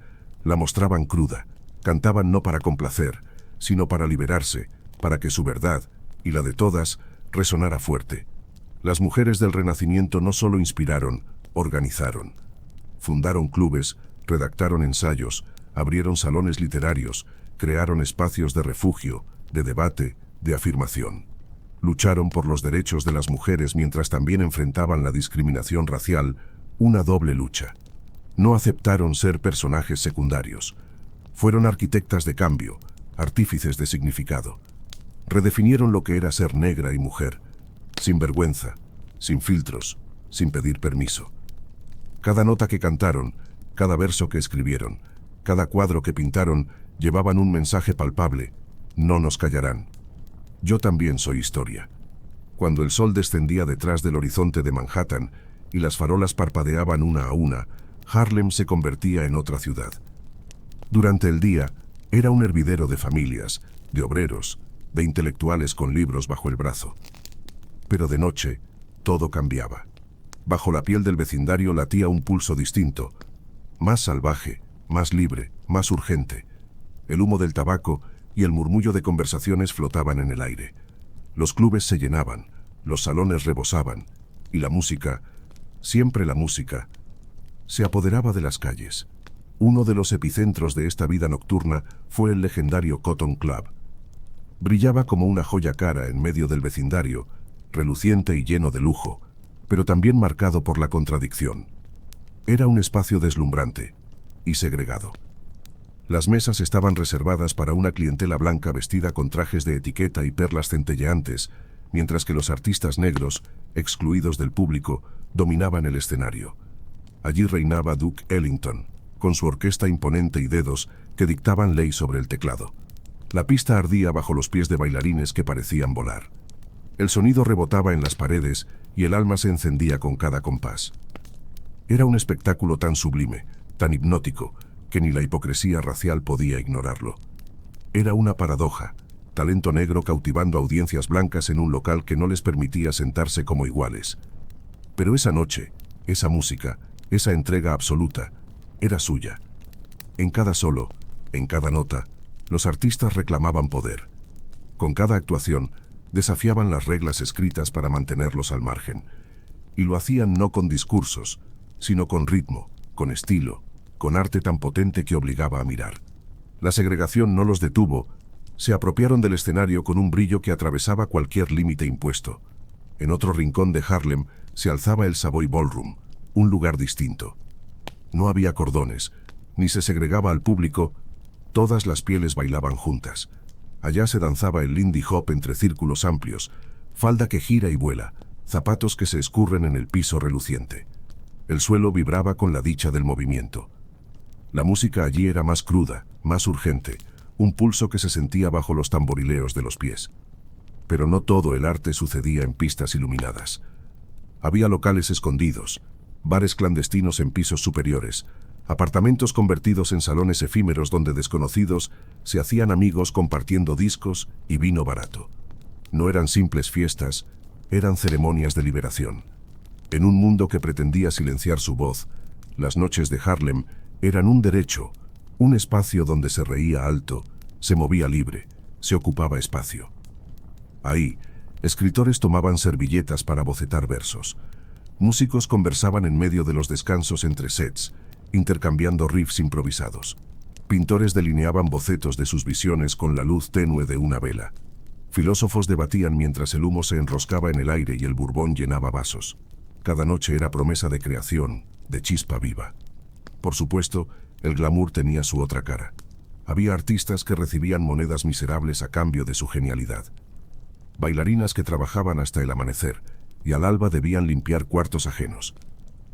la mostraban cruda. Cantaban no para complacer, sino para liberarse, para que su verdad, y la de todas, resonara fuerte. Las mujeres del Renacimiento no solo inspiraron, organizaron. Fundaron clubes, redactaron ensayos, abrieron salones literarios, crearon espacios de refugio, de debate, de afirmación. Lucharon por los derechos de las mujeres mientras también enfrentaban la discriminación racial, una doble lucha. No aceptaron ser personajes secundarios. Fueron arquitectas de cambio, artífices de significado. Redefinieron lo que era ser negra y mujer, sin vergüenza, sin filtros, sin pedir permiso. Cada nota que cantaron, cada verso que escribieron, cada cuadro que pintaron, llevaban un mensaje palpable: no nos callarán. Yo también soy historia. Cuando el sol descendía detrás del horizonte de Manhattan y las farolas parpadeaban una a una, Harlem se convertía en otra ciudad. Durante el día, era un hervidero de familias, de obreros, de intelectuales con libros bajo el brazo. Pero de noche, todo cambiaba. Bajo la piel del vecindario latía un pulso distinto, más salvaje, más libre, más urgente. El humo del tabaco y el murmullo de conversaciones flotaban en el aire. Los clubes se llenaban, los salones rebosaban, y la música, siempre la música, se apoderaba de las calles. Uno de los epicentros de esta vida nocturna fue el legendario Cotton Club. Brillaba como una joya cara en medio del vecindario, reluciente y lleno de lujo, pero también marcado por la contradicción. Era un espacio deslumbrante y segregado. Las mesas estaban reservadas para una clientela blanca vestida con trajes de etiqueta y perlas centelleantes, mientras que los artistas negros, excluidos del público, dominaban el escenario. Allí reinaba Duke Ellington, con su orquesta imponente y dedos que dictaban ley sobre el teclado. La pista ardía bajo los pies de bailarines que parecían volar. El sonido rebotaba en las paredes y el alma se encendía con cada compás. Era un espectáculo tan sublime, tan hipnótico, que ni la hipocresía racial podía ignorarlo. Era una paradoja, talento negro cautivando audiencias blancas en un local que no les permitía sentarse como iguales. Pero esa noche, esa música, esa entrega absoluta, era suya. En cada solo, en cada nota, los artistas reclamaban poder. Con cada actuación, desafiaban las reglas escritas para mantenerlos al margen. Y lo hacían no con discursos, sino con ritmo, con estilo, con arte tan potente que obligaba a mirar. La segregación no los detuvo, se apropiaron del escenario con un brillo que atravesaba cualquier límite impuesto. En otro rincón de Harlem se alzaba el Savoy Ballroom, un lugar distinto. No había cordones, ni se segregaba al público, todas las pieles bailaban juntas. Allá se danzaba el Lindy Hop entre círculos amplios, falda que gira y vuela, zapatos que se escurren en el piso reluciente. El suelo vibraba con la dicha del movimiento. La música allí era más cruda, más urgente, un pulso que se sentía bajo los tamborileos de los pies. Pero no todo el arte sucedía en pistas iluminadas. Había locales escondidos, bares clandestinos en pisos superiores, apartamentos convertidos en salones efímeros donde desconocidos se hacían amigos compartiendo discos y vino barato. No eran simples fiestas, eran ceremonias de liberación. En un mundo que pretendía silenciar su voz, las noches de Harlem eran un derecho, un espacio donde se reía alto, se movía libre, se ocupaba espacio. Ahí, escritores tomaban servilletas para bocetar versos. Músicos conversaban en medio de los descansos entre sets, intercambiando riffs improvisados. Pintores delineaban bocetos de sus visiones con la luz tenue de una vela. Filósofos debatían mientras el humo se enroscaba en el aire y el bourbon llenaba vasos. Cada noche era promesa de creación, de chispa viva. Por supuesto, el glamour tenía su otra cara. Había artistas que recibían monedas miserables a cambio de su genialidad. Bailarinas que trabajaban hasta el amanecer y al alba debían limpiar cuartos ajenos.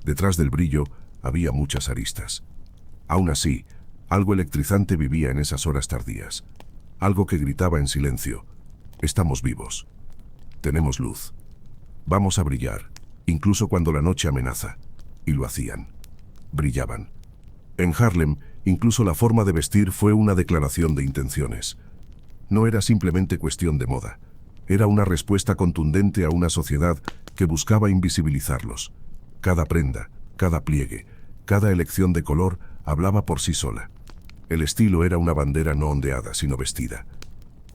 Detrás del brillo había muchas aristas. Aún así, algo electrizante vivía en esas horas tardías. Algo que gritaba en silencio: estamos vivos. Tenemos luz. Vamos a brillar, incluso cuando la noche amenaza. y lo hacían. Brillaban. En Harlem, incluso la forma de vestir fue una declaración de intenciones. No era simplemente cuestión de moda. Era una respuesta contundente a una sociedad que buscaba invisibilizarlos. Cada prenda, cada pliegue, cada elección de color hablaba por sí sola. El estilo era una bandera no ondeada, sino vestida.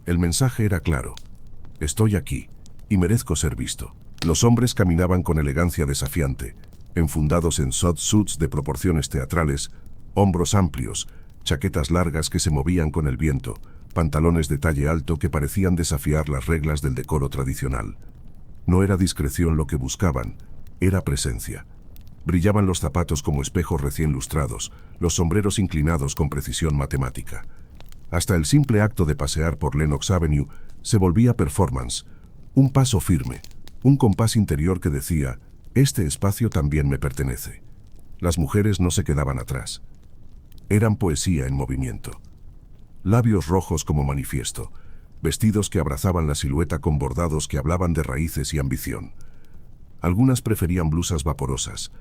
El mensaje era claro. Estoy aquí, y merezco ser visto. Los hombres caminaban con elegancia desafiante, enfundados en suits de proporciones teatrales, hombros amplios, chaquetas largas que se movían con el viento, pantalones de talle alto que parecían desafiar las reglas del decoro tradicional. No era discreción lo que buscaban, era presencia. Brillaban los zapatos como espejos recién lustrados, los sombreros inclinados con precisión matemática. Hasta el simple acto de pasear por Lenox Avenue se volvía performance, un paso firme, un compás interior que decía, este espacio también me pertenece. Las mujeres no se quedaban atrás. Eran poesía en movimiento. Labios rojos como manifiesto, vestidos que abrazaban la silueta con bordados que hablaban de raíces y ambición. Algunas preferían blusas vaporosas,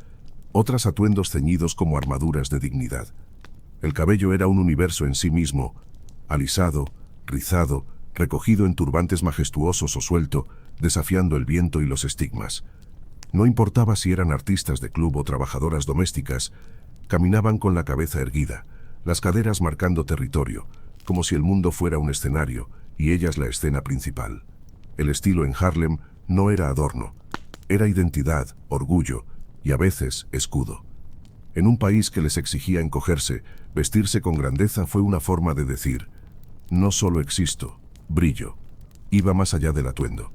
otras atuendos ceñidos como armaduras de dignidad. El cabello era un universo en sí mismo, alisado, rizado, recogido en turbantes majestuosos o suelto, desafiando el viento y los estigmas. No importaba si eran artistas de club o trabajadoras domésticas, caminaban con la cabeza erguida, las caderas marcando territorio, como si el mundo fuera un escenario y ellas la escena principal. El estilo en Harlem no era adorno, era identidad, orgullo y a veces escudo. En un país que les exigía encogerse, vestirse con grandeza fue una forma de decir, no solo existo, brillo. Iba más allá del atuendo.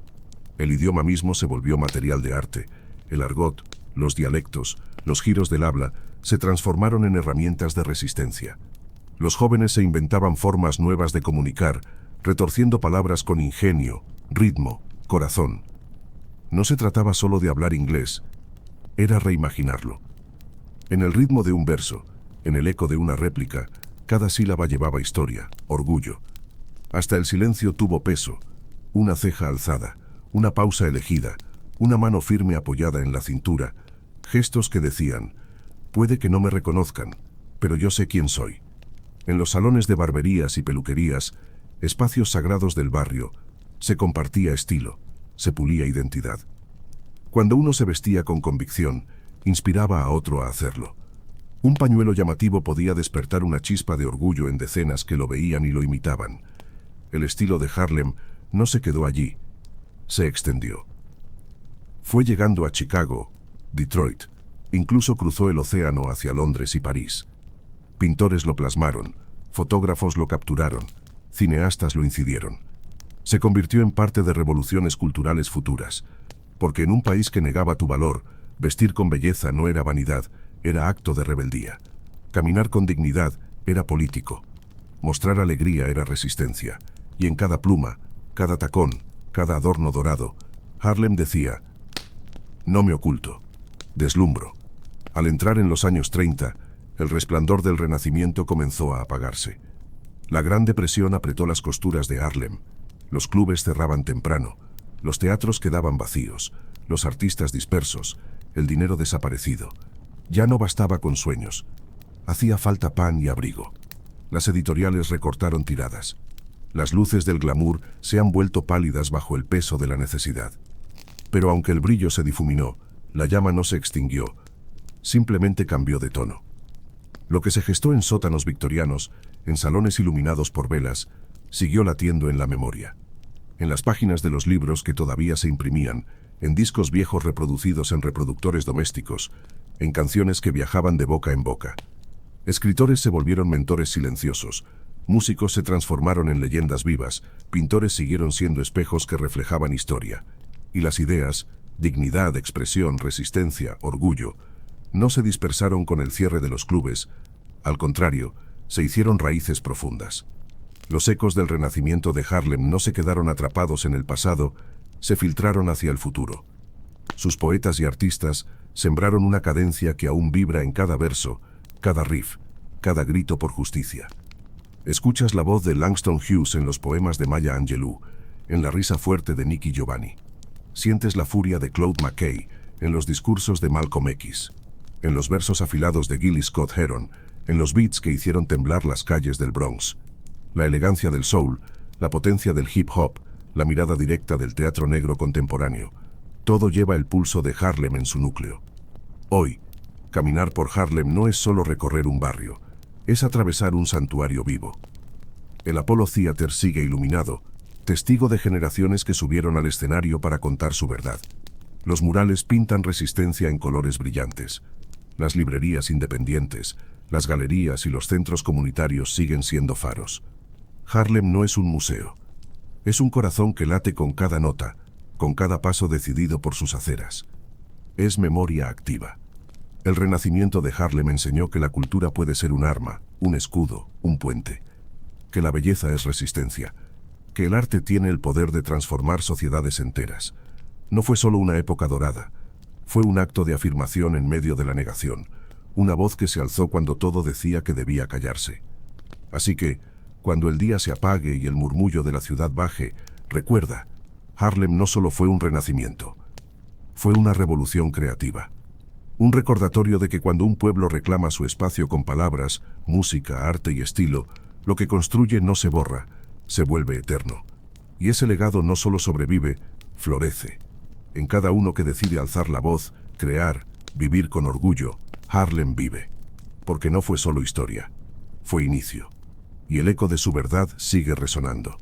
El idioma mismo se volvió material de arte. El argot, los dialectos, los giros del habla se transformaron en herramientas de resistencia. Los jóvenes se inventaban formas nuevas de comunicar, retorciendo palabras con ingenio, ritmo, corazón. No se trataba solo de hablar inglés, era reimaginarlo. En el ritmo de un verso, en el eco de una réplica, cada sílaba llevaba historia, orgullo. Hasta el silencio tuvo peso, una ceja alzada, una pausa elegida, una mano firme apoyada en la cintura, gestos que decían, puede que no me reconozcan, pero yo sé quién soy. En los salones de barberías y peluquerías, espacios sagrados del barrio, se compartía estilo, se pulía identidad. Cuando uno se vestía con convicción, inspiraba a otro a hacerlo. Un pañuelo llamativo podía despertar una chispa de orgullo en decenas que lo veían y lo imitaban. El estilo de Harlem no se quedó allí, se extendió. Fue llegando a Chicago, Detroit, incluso cruzó el océano hacia Londres y París. Pintores lo plasmaron, fotógrafos lo capturaron, cineastas lo incidieron. Se convirtió en parte de revoluciones culturales futuras, porque en un país que negaba tu valor, vestir con belleza no era vanidad, era acto de rebeldía. Caminar con dignidad era político. Mostrar alegría era resistencia. Y en cada pluma, cada tacón, cada adorno dorado, Harlem decía, no me oculto, deslumbro. Al entrar en los años 30, el resplandor del Renacimiento comenzó a apagarse. La Gran Depresión apretó las costuras de Harlem. Los clubes cerraban temprano, los teatros quedaban vacíos, los artistas dispersos, el dinero desaparecido. Ya no bastaba con sueños. Hacía falta pan y abrigo. Las editoriales recortaron tiradas. Las luces del glamour se han vuelto pálidas bajo el peso de la necesidad. Pero aunque el brillo se difuminó, la llama no se extinguió, simplemente cambió de tono. Lo que se gestó en sótanos victorianos, en salones iluminados por velas, siguió latiendo en la memoria. En las páginas de los libros que todavía se imprimían, en discos viejos reproducidos en reproductores domésticos, en canciones que viajaban de boca en boca. Escritores se volvieron mentores silenciosos, músicos se transformaron en leyendas vivas, pintores siguieron siendo espejos que reflejaban historia. Y las ideas, dignidad, expresión, resistencia, orgullo, no se dispersaron con el cierre de los clubes, al contrario, se hicieron raíces profundas. Los ecos del renacimiento de Harlem no se quedaron atrapados en el pasado, se filtraron hacia el futuro. Sus poetas y artistas sembraron una cadencia que aún vibra en cada verso, cada riff, cada grito por justicia. Escuchas la voz de Langston Hughes en los poemas de Maya Angelou, en la risa fuerte de Nicky Giovanni. Sientes la furia de Claude McKay en los discursos de Malcolm X. en los versos afilados de Gilly Scott Heron, en los beats que hicieron temblar las calles del Bronx. La elegancia del soul, la potencia del hip hop, la mirada directa del teatro negro contemporáneo, todo lleva el pulso de Harlem en su núcleo. Hoy, caminar por Harlem no es solo recorrer un barrio, es atravesar un santuario vivo. El Apollo Theater sigue iluminado, testigo de generaciones que subieron al escenario para contar su verdad. Los murales pintan resistencia en colores brillantes. Las librerías independientes, las galerías y los centros comunitarios siguen siendo faros. Harlem no es un museo. Es un corazón que late con cada nota, con cada paso decidido por sus aceras. Es memoria activa. El renacimiento de Harlem enseñó que la cultura puede ser un arma, un escudo, un puente. Que la belleza es resistencia. Que el arte tiene el poder de transformar sociedades enteras. No fue solo una época dorada. Fue un acto de afirmación en medio de la negación. Una voz que se alzó cuando todo decía que debía callarse. Así que, cuando el día se apague y el murmullo de la ciudad baje, recuerda, Harlem no solo fue un renacimiento. Fue una revolución creativa. Un recordatorio de que cuando un pueblo reclama su espacio con palabras, música, arte y estilo, lo que construye no se borra, se vuelve eterno. Y ese legado no solo sobrevive, florece. En cada uno que decide alzar la voz, crear, vivir con orgullo, Harlem vive. Porque no fue solo historia, fue inicio. Y el eco de su verdad sigue resonando.